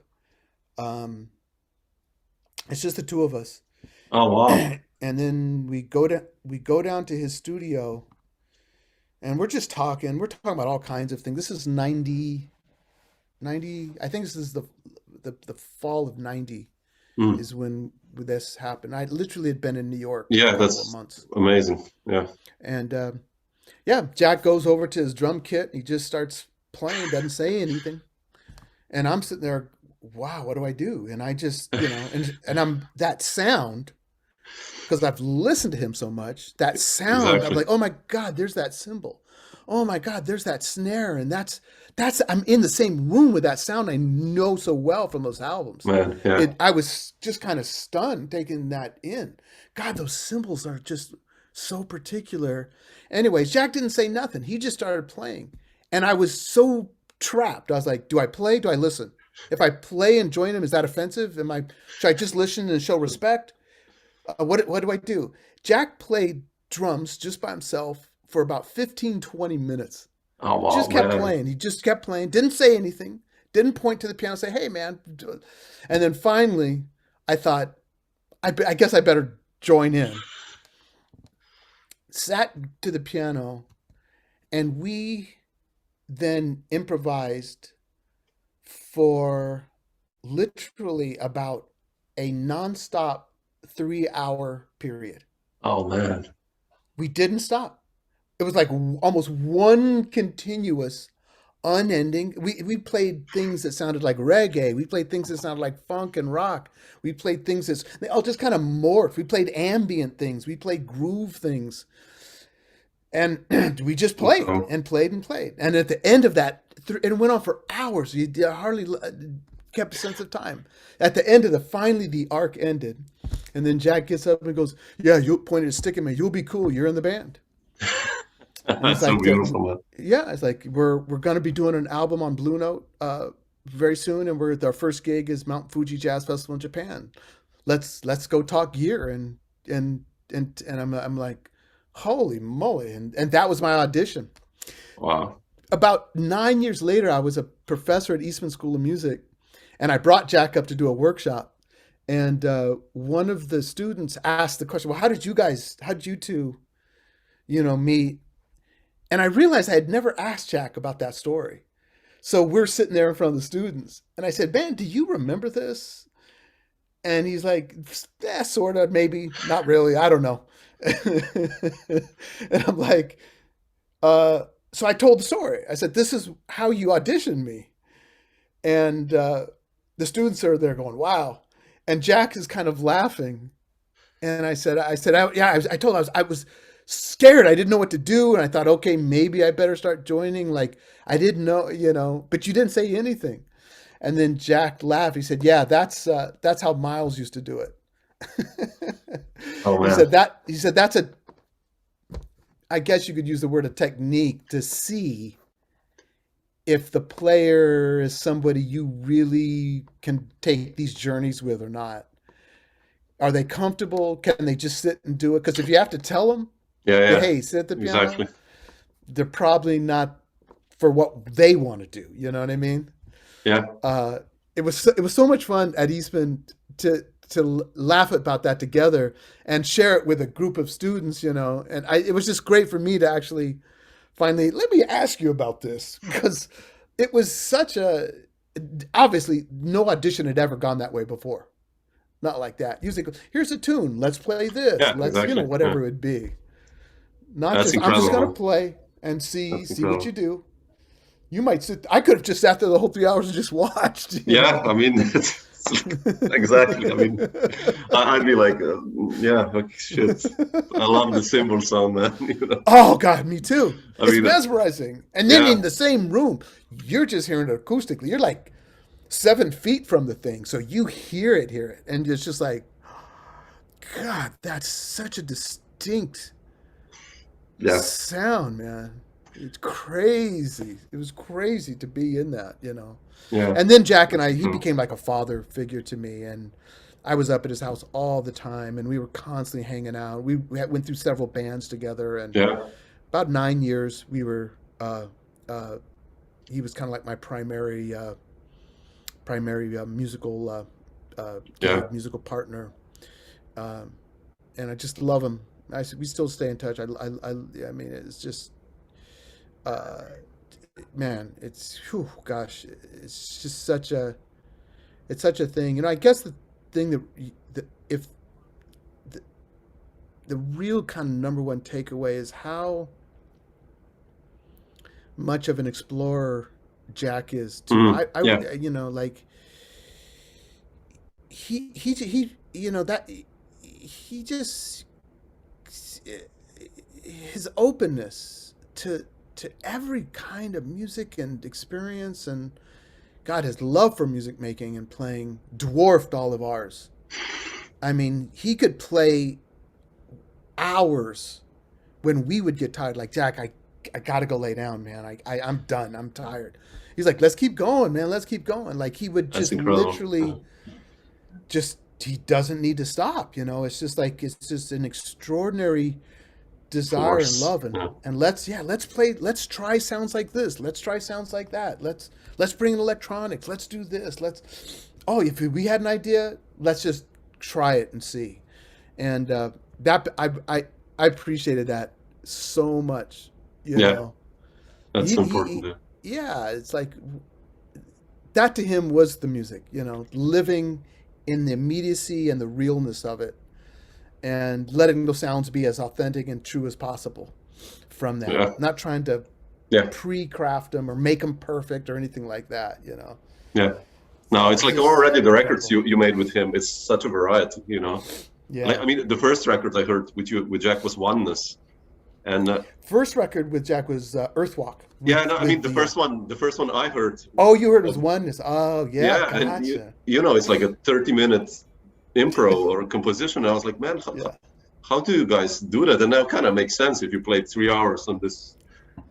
Um, it's just the two of us. Oh, wow. And then we go down to his studio, and we're just talking. We're talking about all kinds of things. This is 90. I think this is the fall of 90 Mm. is when this happened. I literally had been in New York for a Yeah, couple of that's months. amazing. Yeah. And yeah, Jack goes over to his drum kit. He just starts playing, doesn't say anything. And I'm sitting there wow, what do I do? And I just, and I'm that sound, because I've listened to him so much, that sound, I'm Exactly. like, oh my God, there's that cymbal. Oh my God, there's that snare. And I'm in the same room with that sound I know so well from those albums. Man, yeah. I was just kind of stunned taking that in. God, those cymbals are just so particular. Anyways, Jack didn't say nothing. He just started playing. And I was so trapped. I was like, do I play? Do I listen? If I play and join him, is that offensive? Should I just listen and show respect? What do I do? Jack played drums just by himself for about 15, 20 minutes. Oh, wow, Just kept man. playing. He just kept playing. Didn't say anything. Didn't point to the piano and say, hey, man. And then finally, I thought, I guess I better join in. Sat to the piano, and we then improvised for literally about a nonstop 3-hour period. Oh, man. We didn't stop. It was like almost one continuous, unending. We played things that sounded like reggae. We played things that sounded like funk and rock. We played things they all just kind of morphed. We played ambient things. We played groove things. And we just played So, and played and played. And at the end of that, it went on for hours. You hardly kept a sense of time. At the end of finally the arc ended. And then Jack gets up and goes, yeah, you pointed a stick at me. You'll be cool. You're in the band. And it's that's so like, beautiful, man. yeah, it's like we're going to be doing an album on Blue Note very soon, and our first gig is Mount Fuji Jazz Festival in Japan. Let's go talk gear, and I'm like, holy moly, and that was my audition. Wow. About 9 years later, I was a professor at Eastman School of Music, and I brought Jack up to do a workshop, and one of the students asked the question, well, how did you two, meet? And I realized I had never asked Jack about that story. So we're sitting there in front of the students. And I said, man, do you remember this? And he's like, yeah, sort of, maybe, not really. I don't know. And I'm like, so I told the story. I said, this is how you auditioned me. And the students are there going, wow. And Jack is kind of laughing. And I told him I was scared. I didn't know what to do. And I thought, okay, maybe I better start joining. Like, I didn't know, but you didn't say anything. And then Jack laughed. He said, yeah, that's how Miles used to do it. Oh, He man. said, I guess you could use the word a technique to see if the player is somebody you really can take these journeys with or not. Are they comfortable? Can they just sit and do it? Because if you have to tell them, Yeah, that, yeah. hey, sit at the Exactly. piano, they're probably not for what they want to do. You know what I mean? Yeah. It was so much fun at Eastman to laugh about that together and share it with a group of students. And it was just great for me to actually finally let me ask you about this, because it was obviously no audition had ever gone that way before. Not like that. Usually, here's a tune. Let's play this. Yeah, Let's, exactly. Yeah. whatever it would be. Not That's just, I'm just incredible, going to man. play and see That's what you incredible. do. You might sit. I could have just sat there the whole 3 hours and just watched. Yeah, I mean, exactly. I mean, I'd be like, yeah, like, shit. I love the cymbal sound, man. Oh God, me too. I It's mean, mesmerizing. And then yeah, in the same room, you're just hearing it acoustically. You're like 7 feet from the thing, so you hear it, and it's just like, God, that's such a distinct yeah, sound, man. It's crazy. It was crazy to be in that. yeah. And then Jack and he Mm. became like a father figure to me, and I was up at his house all the time, and we were constantly hanging out. Went through several bands together, and Yeah, about 9 years we were. He was kind of like my primary musical yeah. gig, musical partner, um, and I just love him. We still stay in touch. I mean, it's just, uh, man, whew, gosh, it's just such a thing. I guess the thing that if the, the real kind of number one takeaway is how much of an explorer Jack is too. Mm. I Yeah, would, like you know, that he just, his openness to every kind of music and experience, and God, his love for music making and playing dwarfed all of ours. I mean, he could play hours when we would get tired. Like, Jack, I gotta go lay down, man. I'm done. I'm tired. He's like, let's keep going, man. Let's keep going. Like, he would That's just incredible. literally just, he doesn't need to stop. You know, it's just like, it's just an extraordinary desire and Force. love, Yeah. and let's play, let's try sounds like this, let's try sounds like that, let's bring in electronics, let's do this, let's, oh, if we had an idea, let's just try it and see. And that I appreciated that so much, you Yeah, know. that's He important. Yeah. yeah, it's like that to him was the music, you know, living in the immediacy and the realness of it, and letting those sounds be as authentic and true as possible from that. Yeah. Not trying to Yeah. pre-craft them or make them perfect or anything like that, you know. Yeah. No, it's like Just already the records incredible. you made with him. It's such a variety, you know. Like, Yeah. I mean, the first record I heard with you with Jack was Oneness, and First record with Jack was Earthwalk yeah, no, I mean with the. the first one I heard, Oh, you heard it was was, Oneness. Oh, yeah, yeah, and gotcha. you know, it's like a 30-minute impro or composition. I was like, man, Yeah, how do you guys do that? And now kind of makes sense if you played 3 hours on this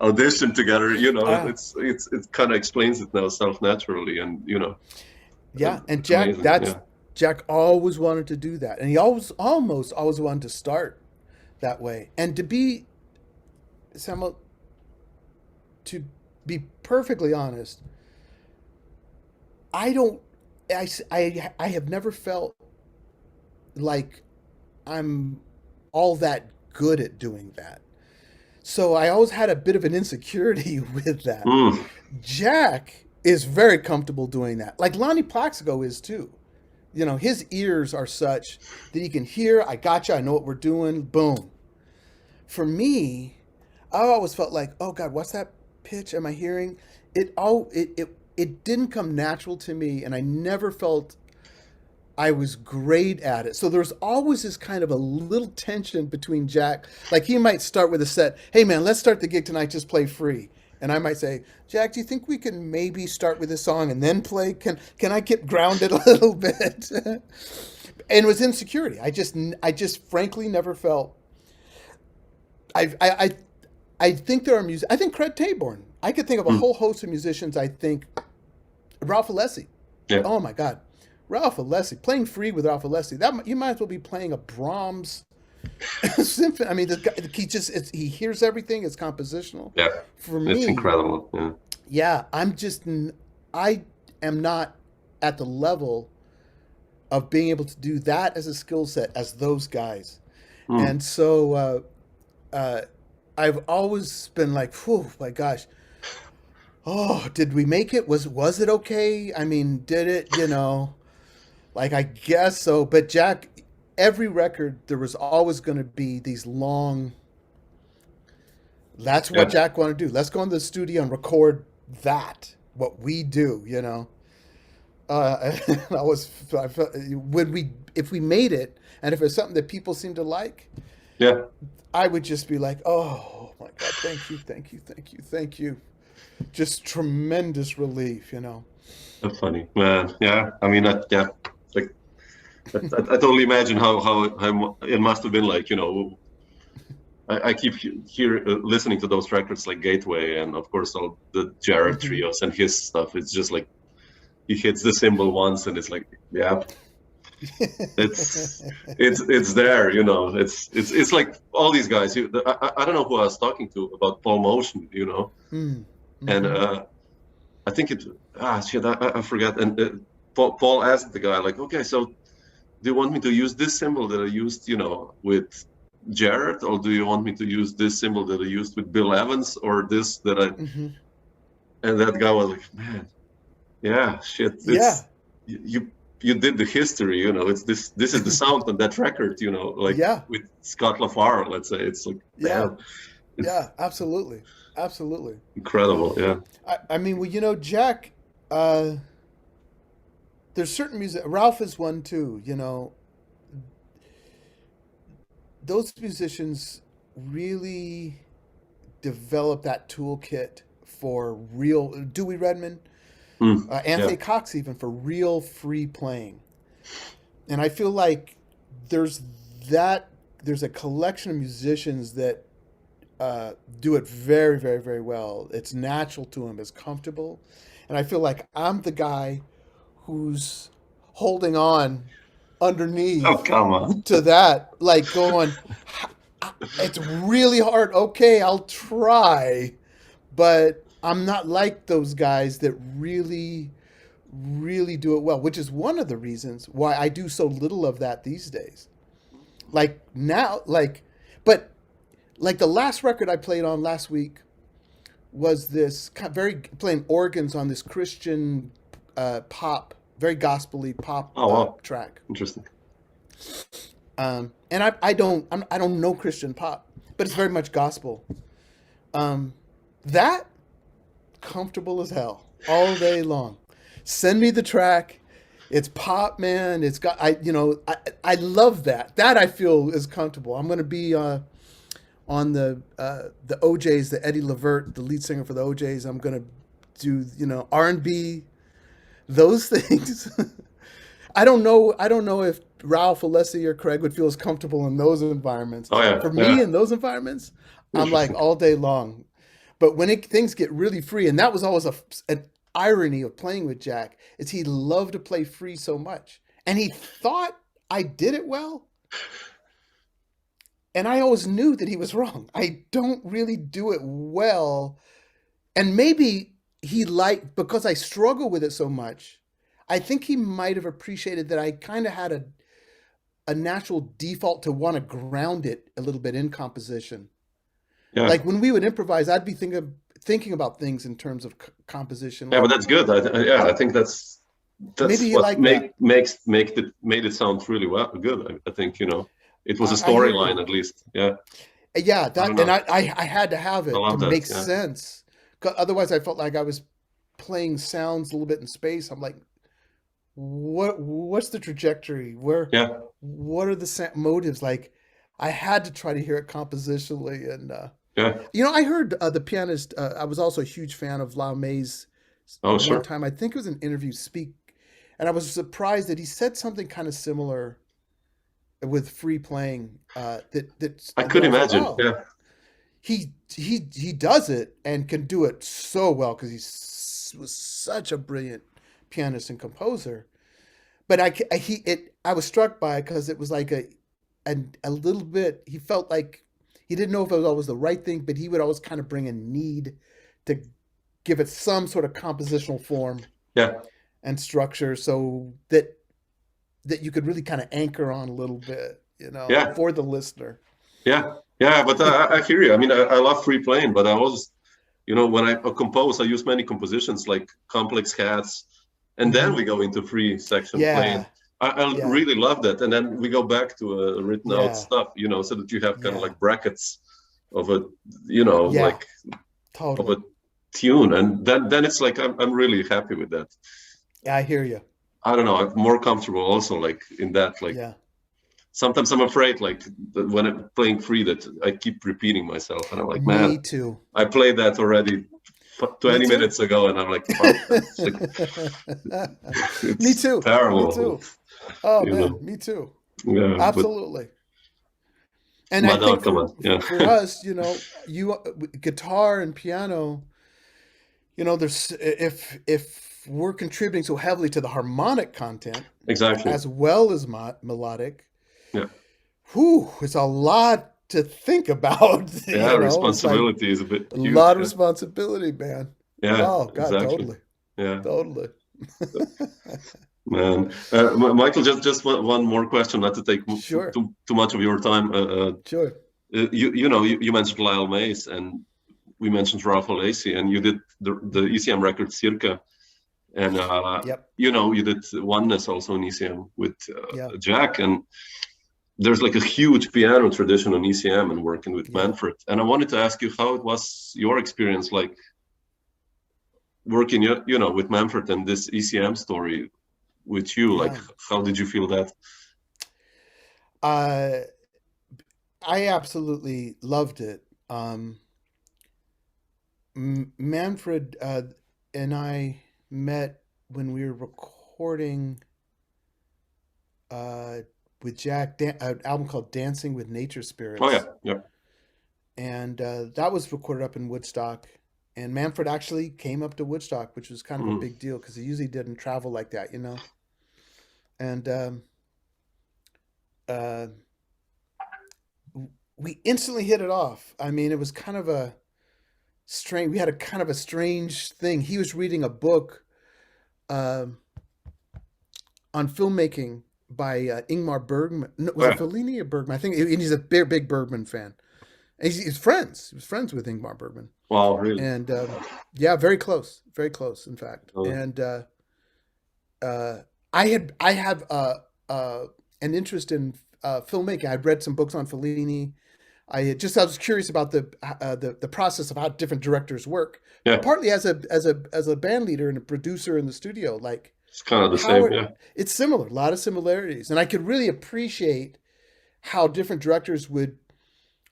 audition together. You know, ah, it kind of explains it now self naturally, and you know, yeah. And it's Jack, amazing. that's Yeah. Jack always wanted to do that, and he almost always wanted to start that way, and to be Samuel, to be perfectly honest, I don't. I have never felt like I'm all that good at doing that. So I always had a bit of an insecurity with that. Mm, Jack is very comfortable doing that. Like Lonnie Plaxico is too. You know, his ears are such that he can hear, I gotcha, I know what we're doing, boom. For me, I always felt like, oh God, what's that pitch am I hearing? It didn't come natural to me, and I never felt I was great at it. So there's always this kind of a little tension between Jack. Like he might start with a set, hey man, let's start the gig tonight, just play free. And I might say, Jack, do you think we can maybe start with this song and then play? Can I get grounded a little bit? And it was insecurity. I just frankly never felt. I I I, I think there are music. I think Craig Taborn. I could think of a mm, whole host of musicians. I think Ralph Alessi. yeah. Oh my God, Ralph Alessi, playing free with Ralph Alessi. That you might as well be playing a Brahms symphony. I mean, this guy, he hears everything. It's compositional. Yeah. For It's me, incredible. Yeah. yeah, I am not at the level of being able to do that as a skill set as those guys. Mm, And so uh, I've always been like, "Whew, my gosh, oh, did we make it? Was it okay? I mean, did it? You know, like I guess so." But Jack, every record there was always going to be these long. That's what yeah. Jack wanted to do. Let's go into the studio and record that. What we do, you know. I felt when we if we made it, and if it's something that people seem to like, Yeah. I would just be like, "Oh my God, thank you, thank you, thank you, thank you." Just tremendous relief, you know. That's funny, man. Yeah. I mean, yeah. Like, I totally imagine how it must have been like. You know, I keep listening to those records like Gateway, and of course all the Jared Hmm. trios and his stuff. It's just like he hits the cymbal once, and it's like, yeah, it's there. You know, it's like all these guys. I don't know who I was talking to about Paul Motion. You know, and Mm-hmm. I think it. Ah, shit, I forgot. And Paul asked the guy like, okay, so do you want me to use this symbol that I used, you know, with Jared, or do you want me to use this symbol that I used with Bill Evans, or this that I? Hmm. And that guy was like, man, yeah, shit, Yeah, you did the history, you know. It's this is the sound on that record, you know, like yeah, with Scott LaFaro, let's say. It's like, yeah, damn, it's yeah, absolutely, absolutely. incredible, yeah. I mean, well, you know, Jack, uh, there's certain music. Ralph is one too. You know, those musicians really develop that toolkit for real. Dewey Redman, Yeah. Anthony Cox, even for real free playing. And I feel like there's that. There's a collection of musicians that do it very, very, very well. It's natural to them. It's comfortable, and I feel like I'm the guy who's holding on Oh, underneath come on. to that, like going, it's really hard. Okay, I'll try, but I'm not like those guys that really, really do it well, which is one of the reasons why I do so little of that these days. Like now, but like the last record I played on last week was this very playing organs on this Christian pop, very gospely pop Oh, wow. track. Interesting. And I don't know Christian pop, but it's very much gospel. That comfortable as hell all day long. Send me the track. It's pop, man. It's got I love that. That I feel is comfortable. I'm gonna be on the OJs, the Eddie Levert, the lead singer for the OJs. I'm gonna do R&B, those things. I don't know if Ralph, Alessi, or Craig would feel as comfortable in those environments. Oh, yeah. For Yeah. me, in those environments, I'm like Interesting. all day long. But when things get really free, and that was always an irony of playing with Jack, is he loved to play free so much, and he thought I did it well, and I always knew that he was wrong. I don't really do it well, and maybe he liked because I struggle with it so much. I think he might have appreciated that I kind of had a natural default to want to ground it a little bit in composition. Yeah. Like when we would improvise, I'd be thinking about things in terms of composition. Yeah, Like but that's good. Yeah, I think that's maybe he what liked that. made it sound really well good. I think it was a I hear storyline you. at least. Yeah, Yeah, I don't that and know. I had to have I it to love that. make Yeah, sense. 'Cause otherwise, I felt like I was playing sounds a little bit in space. I'm like, what's the trajectory? yeah, What are the motives? Like, I had to try to hear it compositionally. And yeah. I heard the pianist. I was also a huge fan of La May's Oh, one sure. time. I think it was an interview speak, and I was surprised that he said something kind of similar with free playing. I That could I was like, imagine. oh, Yeah, he does it and can do it so well because was such a brilliant pianist and composer. But I was struck by it because it was like a little bit. He felt like he didn't know if it was always the right thing, but he would always kind of bring a need to give it some sort of compositional form yeah, and structure, so that you could really kind of anchor on a little bit, yeah, for the listener. yeah, yeah. But I hear you. I mean, I love free playing, but I was, when I compose, I use many compositions like complex hats, and then Hmm. we go into free section playing. Yeah, I yeah, really love that, and then we go back to written out yeah, stuff, so that you have kind of yeah, like brackets of a, yeah, like of a totally. tune, and then it's like I'm really happy with that. Yeah, I hear you. I don't know, I'm more comfortable also like in that. Like Yeah, sometimes I'm afraid like that when I'm playing free that I keep repeating myself, and I'm like, me man, too. I played that already Me 20 too. minutes ago, and I'm like, fuck, it's like Me it's too. Me terrible, too. Oh you man, know. me too. Yeah, Absolutely. And I but no, think come on, yeah, for us, you guitar and piano, there's if we're contributing so heavily to the harmonic content exactly, as well as melodic, yeah, whew, it's a lot to think about. yeah. It's like Responsibility is a bit a huge. lot of Yeah, responsibility, man. yeah, Oh God, exactly. totally, Yeah, totally. man. Michael, just one more question, not to take Sure, too much of your time. sure. You mentioned Lyle Mays, and we mentioned Ralph Alessi, and you did the ECM record Circa, and Yep, you did Oneness also in ECM with yep, Jack, and there's like a huge piano tradition on ECM and working with yep. Manfred. And I wanted to ask you how it was your experience like working with Manfred and this ECM story. with you. Like, Yeah. how did you feel that? Uh, I absolutely loved it. Manfred and I met when we were recording uh, with Jack an album called Dancing with Nature Oh yeah, Spirits. yeah. And that was recorded up in Woodstock. And Manfred actually came up to Woodstock, which was kind of a Mm. big deal because he usually didn't travel like that, you know? And uh, we instantly hit it off. I mean, it was kind of a strange, we had a kind of a strange thing. He was reading a book um on filmmaking by Ingmar Bergman. No, Oh was it yeah. Fellini or Bergman? I think and he's a big, big Bergman fan. And he's friends. He was friends with Ingmar Bergman. Wow, really? And yeah, very close, in fact. Oh, And uh, I have an interest in filmmaking. I'd read some books on Fellini. I was curious about the process of how different directors work, but yeah, partly as a band leader and a producer in the studio, like it's kind of the how same. Yeah, it's similar, a lot of similarities, and I could really appreciate how different directors would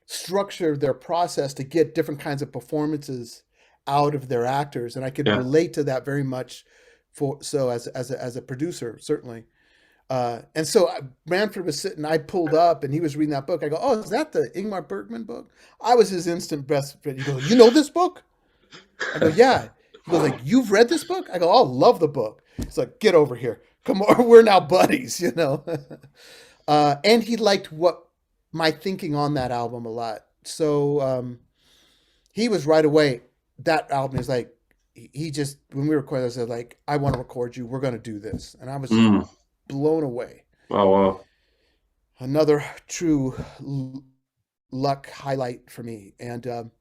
structure their process to get different kinds of performances out of their actors, and I could yeah. relate to that very much. As a producer, certainly. And so Manfred was sitting, I pulled up and he was reading that book. I go, "Oh, is that the Ingmar Bergman book?" I was his instant best friend. He goes, "You know this book?" I go, "Yeah." He goes, like, "You've read this book?" I go, "Oh, love the book." He's like, "Get over here. Come on, we're now buddies, you know." And he liked what my thinking on that album a lot. So he was right away, that album is like, he just, when we recorded, I said, like, "I want to record you. We're going to do this." And I was just Mm. blown away. Oh wow. Another true luck highlight for me. And um,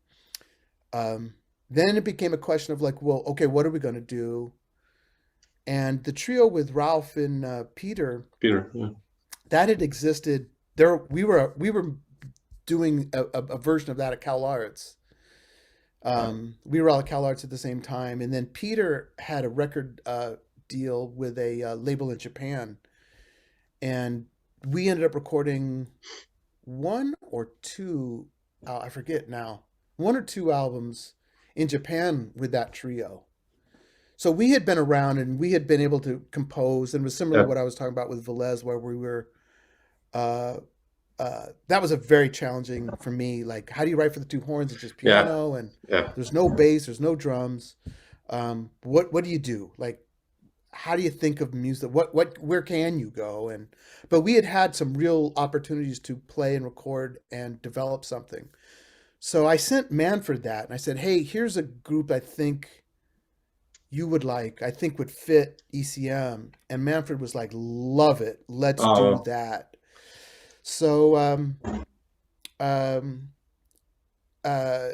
then it became a question of like, well, okay, what are we going to do? And the trio with Ralph and Peter, Peter. Yeah. that had existed there. We were doing a version of that at Cal Arts. We were all at Cal Arts at the same time, and then Peter had a record deal with a label in Japan, and we ended up recording one or two, I forget now, one or two albums in Japan with that trio. So we had been around and we had been able to compose, and it was similar to Yeah. what I was talking about with Velez, where we were. Uh, that was a very challenging for me. Like, how do you write for the two horns? It's just Yeah. piano, and Yeah. there's no bass, there's no drums. What do you do? Like, how do you think of music? Where can you go? And but we had some real opportunities to play and record and develop something. So I sent Manfred that, and I said, "Hey, here's a group I think you would like. I think would fit ECM." And Manfred was like, "Love it. Let's do Oh, that." So um, uh,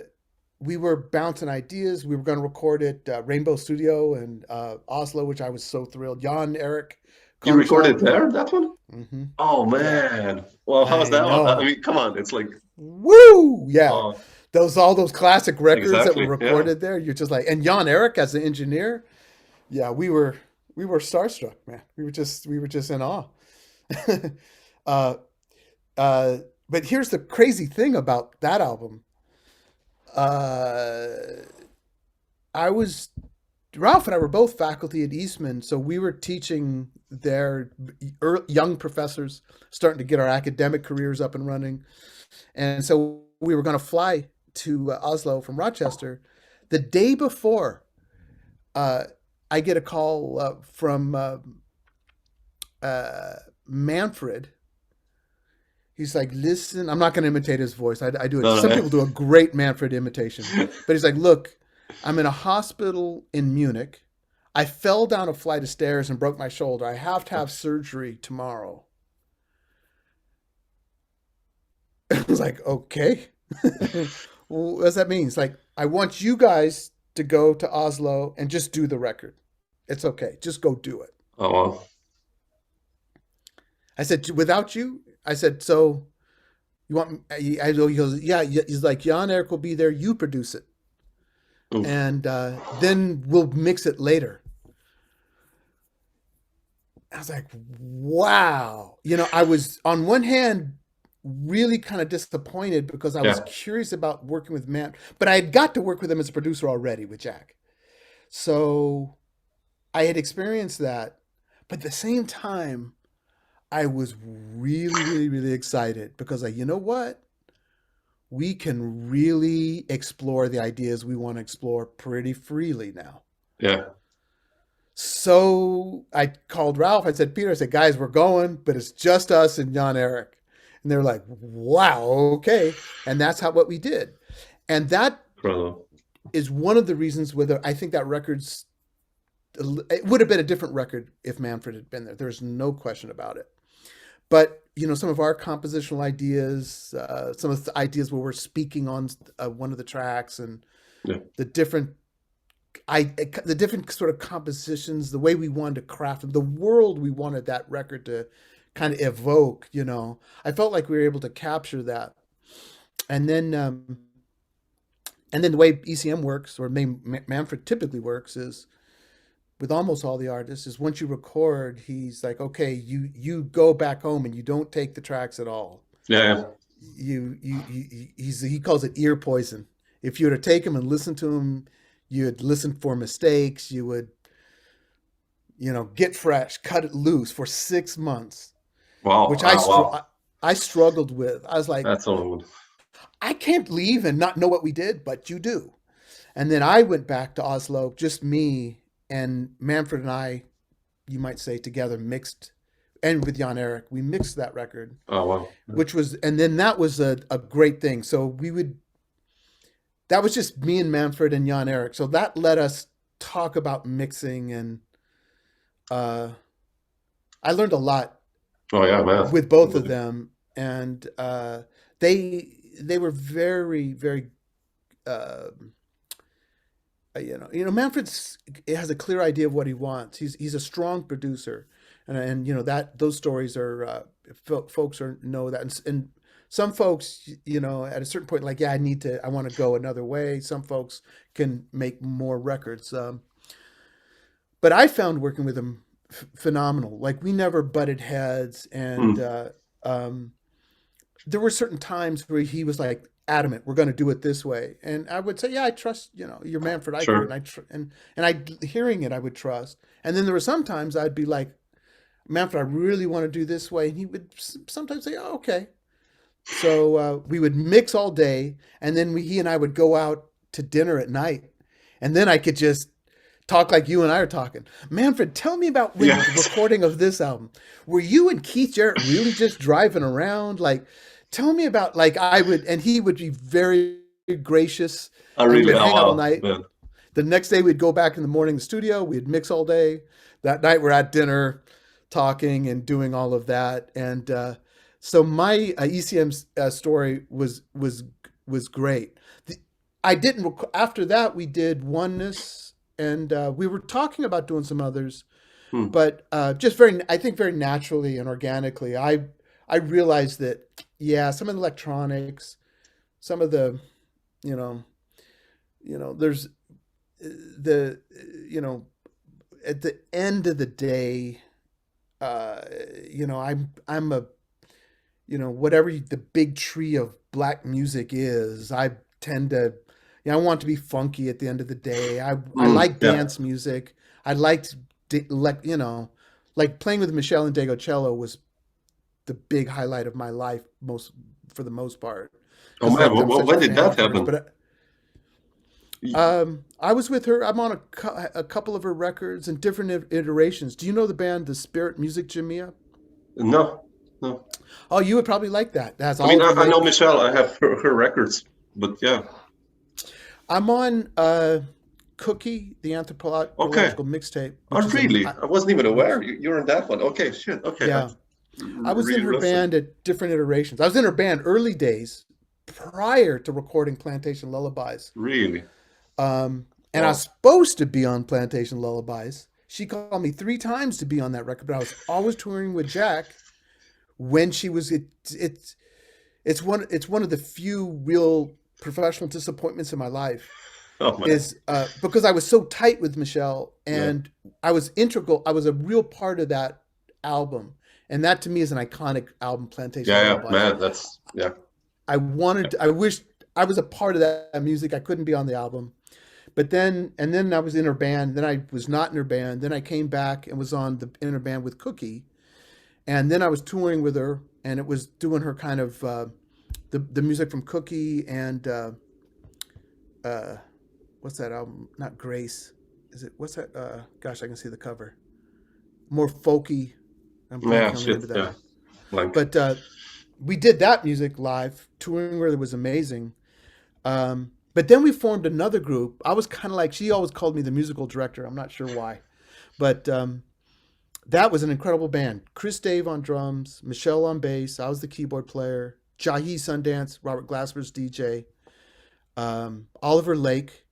we were bouncing ideas. We were going to record at Rainbow Studio in Oslo, which I was so thrilled. Jan Erik you recorded Komshal. there that one? Hmm. Oh Yeah, man. Well, how's I that one? I know. mean, come on. It's like, Woo! Yeah, oh, those all those classic records that were exactly. Yeah. recorded there. You're just like, and Jan Erik as the engineer. Yeah, we were starstruck, man. We were just in awe. uh, uh, but here's the crazy thing about that album. Uh, I was Ralph and I were both faculty at Eastman, so we were teaching their young professors, starting to get our academic careers up and running. And so we were going to fly to Oslo from Rochester. The day before, uh, I get a call from Manfred. He's like, "Listen," I'm not going to imitate his voice. I do it. No, Some no, people do a great Manfred imitation, but he's like, "Look, I'm in a hospital in Munich. I fell down a flight of stairs and broke my shoulder. I have to have surgery tomorrow." I was like, "Okay." What does that mean? It's like, "I want you guys to go to Oslo and just do the record. It's okay. Just go do it." oh wow. I said, "Without you?" I said, "So you want?" He goes, "Yeah." He's like, "Jan Erik will be there. You produce it, Oof. and then we'll mix it later." I was like, wow. I was on one hand really kind of disappointed because I was Yeah. curious about working with Man, but I had got to work with him as a producer already with Jack. So I had experienced that. But at the same time, I was really, really, really excited because, like, you know what? We can really explore the ideas we want to explore pretty freely now. Yeah. So I called Ralph. I said, Peter, I said, guys, we're going, but it's just us and Jan Eric. And they were like, wow, okay. And that's what we did. And that Incredible. is one of the reasons whether I think that it would have been a different record if Manfred had been there. There's no question about it. But, some of our compositional ideas, some of the ideas where we're speaking on one of the tracks and Yeah. the different sort of compositions, the way we wanted to craft them, the world we wanted that record to kind of evoke, I felt like we were able to capture that. And then the way ECM works, or Manfred typically works, is with almost all the artists, is once you record, he's like, okay, you go back home and you don't take the tracks at all. Yeah. He calls it ear poison. If you were to take him and listen to him, you'd listen for mistakes. You would, get fresh, cut it loose for 6 months. Wow. Which Wow. I struggled with. I was like, That's all. I can't leave and not know what we did, but you do. And then I went back to Oslo, just me and Manfred and I, you might say, together mixed, and with Jan Erik, we mixed that record. Oh, wow. And then that was a great thing. So that was just me and Manfred and Jan Erik. So that let us talk about mixing, and I learned a lot Oh, yeah, man. with both of them. And they were very, very, Manfred has a clear idea of what he wants. He's a strong producer, and that those stories are folks know that, and some folks, at a certain point, like, yeah, I want to go another way. Some folks can make more records, but I found working with him phenomenal. Like, we never butted heads, and there were certain times where he was like adamant, we're going to do it this way, and I would say, yeah, I trust you're Manfred Eicher, Sure. and I hearing it, I would trust. And then there were some times I'd be like, Manfred, I really want to do this way, and he would sometimes say, oh, okay. So we would mix all day, and then he and I would go out to dinner at night, and then I could just talk like you and I are talking. Manfred, tell me about the recording of this album. Were you and Keith Jarrett really just driving around? Like, tell me about, like, and he would be very gracious. I really hang out all night. Man. The next day we'd go back in the morning to the studio. We'd mix all day. That night we're at dinner, talking and doing all of that. And so my ECM story was great. After that we did Oneness, and we were talking about doing some others, but just I think very naturally and organically, I realized that, yeah, some of the electronics, some of the, there's at the end of the day, I'm a, whatever the big tree of black music is, I tend to, I want to be funky at the end of the day. I like dance music. I liked, like playing with Michelle and Degocello was the big highlight of my life, for the most part. Oh man, when did that happen? But I was with her. I'm on a couple of her records in different iterations. Do you know the band, the Spirit Music Jamia? No. Oh, you would probably like that. That's I mean, I know Michelle. I have her records, but yeah. I'm on Cookie, the anthropological mixtape. Oh, really? I wasn't even aware. You're in that one. Okay, shit. Okay. Yeah. I was in her band at different iterations. I was in her band early days prior to recording Plantation Lullabies. Really? And I was supposed to be on Plantation Lullabies. She called me 3 times to be on that record, but I was always touring with Jack when she was. It's one of the few real professional disappointments in my life. Because I was so tight with Michelle, and I was integral. I was a real part of that album, and that to me is an iconic album, Plantation Yeah, Love yeah, Bites. man, that's yeah. I wish I was a part of that music. I couldn't be on the album. But then I was in her band. Then I was not in her band. Then I came back and was in her band with Cookie. And then I was touring with her, and it was doing her kind of the music from Cookie and what's that album? Not Grace. Is it? What's that? Gosh, I can see the cover. More folky. I'm Yeah, blanking on the shit, name of that. yeah. Blank. But we did that music live. Touring with her was amazing. But then we formed another group. I was kind of like, she always called me the musical director. I'm not sure why. But that was an incredible band. Chris Dave on drums, Michelle on bass. I was the keyboard player. Jahi Sundance, Robert Glasper's DJ. Oliver Lake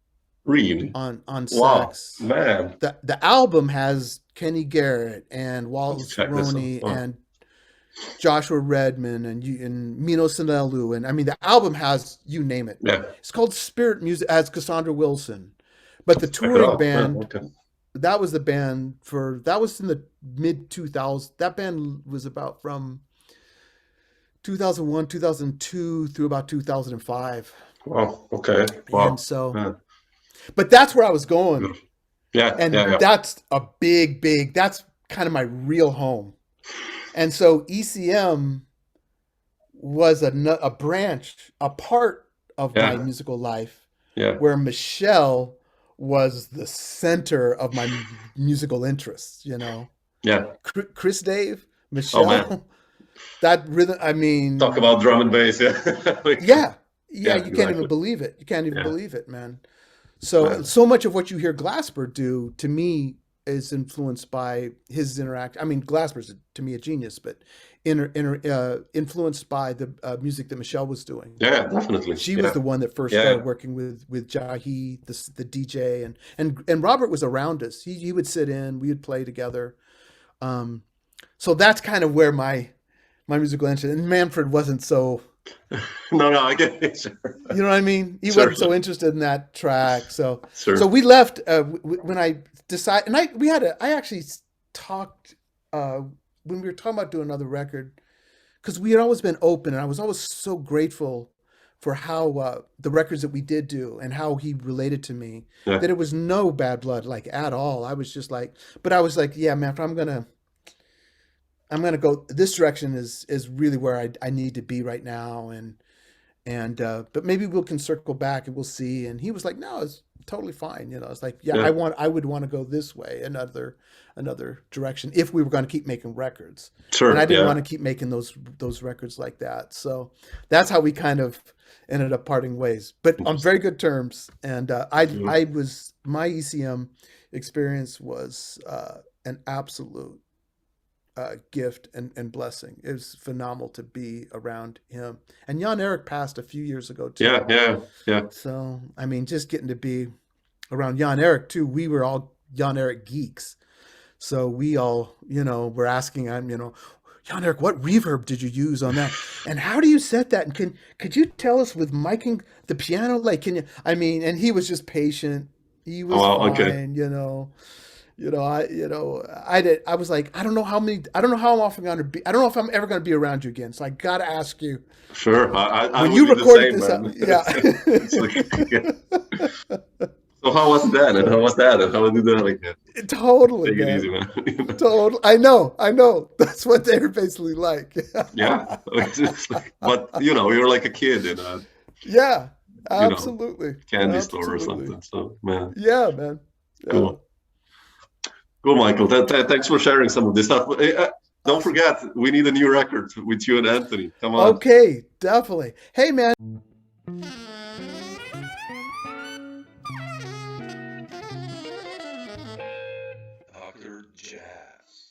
Really? on Wow, sax. man. The album has Kenny Garrett and Wallace Check this out. Roney Wow. and Joshua Redman and Mino Sinelu. And I mean, the album has, you name it. Yeah. It's called Spirit Music, as Cassandra Wilson. But the Check it touring out. band, Yeah, okay. that was the band that was in the mid 2000s. That band was about from 2001, 2002 through about 2005. Wow. Okay. Wow. And so, Yeah. but that's where I was going. Yeah. And Yeah. that's a big, that's kind of my real home. And so ECM was a branch, a part of my musical life, Yeah. where Michelle was the center of my musical interests, you know. Yeah. Chris Dave, Michelle, man. that rhythm, I mean, Talk about drum and bass. Yeah. yeah, you can't exactly. even believe it. You can't even Yeah. believe it, man. So much of what you hear Glasper do, to me, is influenced by his interact. I mean, Glasper's to me a genius, but influenced by the music that Michelle was doing. Yeah, definitely. She was the one that first started working with Jahi, the DJ, and Robert was around us. He would sit in, we would play together. So that's kind of where my musical interest. And Manfred wasn't so. No, I get it. Sure. You know what I mean? He Sure. wasn't so interested in that track. So Sure. so we left when I decided, and I actually talked when we were talking about doing another record, because we had always been open, and I was always so grateful for how the records that we did do and how he related to me, that it was no bad blood, like, at all. I was just like, but I was like, yeah, man, I'm gonna go. This direction is really where I need to be right now, and but maybe we can circle back and we'll see. And he was like, no, it's totally fine. You know, it's like, yeah. I would want to go this way, another direction, if we were going to keep making records. Sure. And I didn't want to keep making those records like that. So that's how we kind of ended up parting ways, but on very good terms. And I was, my ECM experience was an absolute gift and blessing. It was phenomenal to be around him. And Jan Erik passed a few years ago too. Yeah. So I mean, just getting to be around Jan Erik too. We were all Jan Erik geeks, so we all, were asking him, Jan Erik, what reverb did you use on that, and how do you set that? And could you tell us with miking the piano? Like, can you? I mean, and he was just patient. He was fine. I was like, I don't know how I'm often going to be. I don't know if I'm ever going to be around you again. So I got to ask you. Sure. I when would you be recorded the same, this, yeah. So how was that? And how was that? And how did that? Like, totally, take man. it easy, man. Totally. I know. That's what they're basically like. Yeah. But you're like a kid in a yeah, absolutely candy store or something. So man. Yeah, man. Yeah. Cool. Cool, Michael. Thanks for sharing some of this stuff. Don't forget, we need a new record with you and Anthony. Come on. Okay, definitely. Hey, man. Dr. Jazz.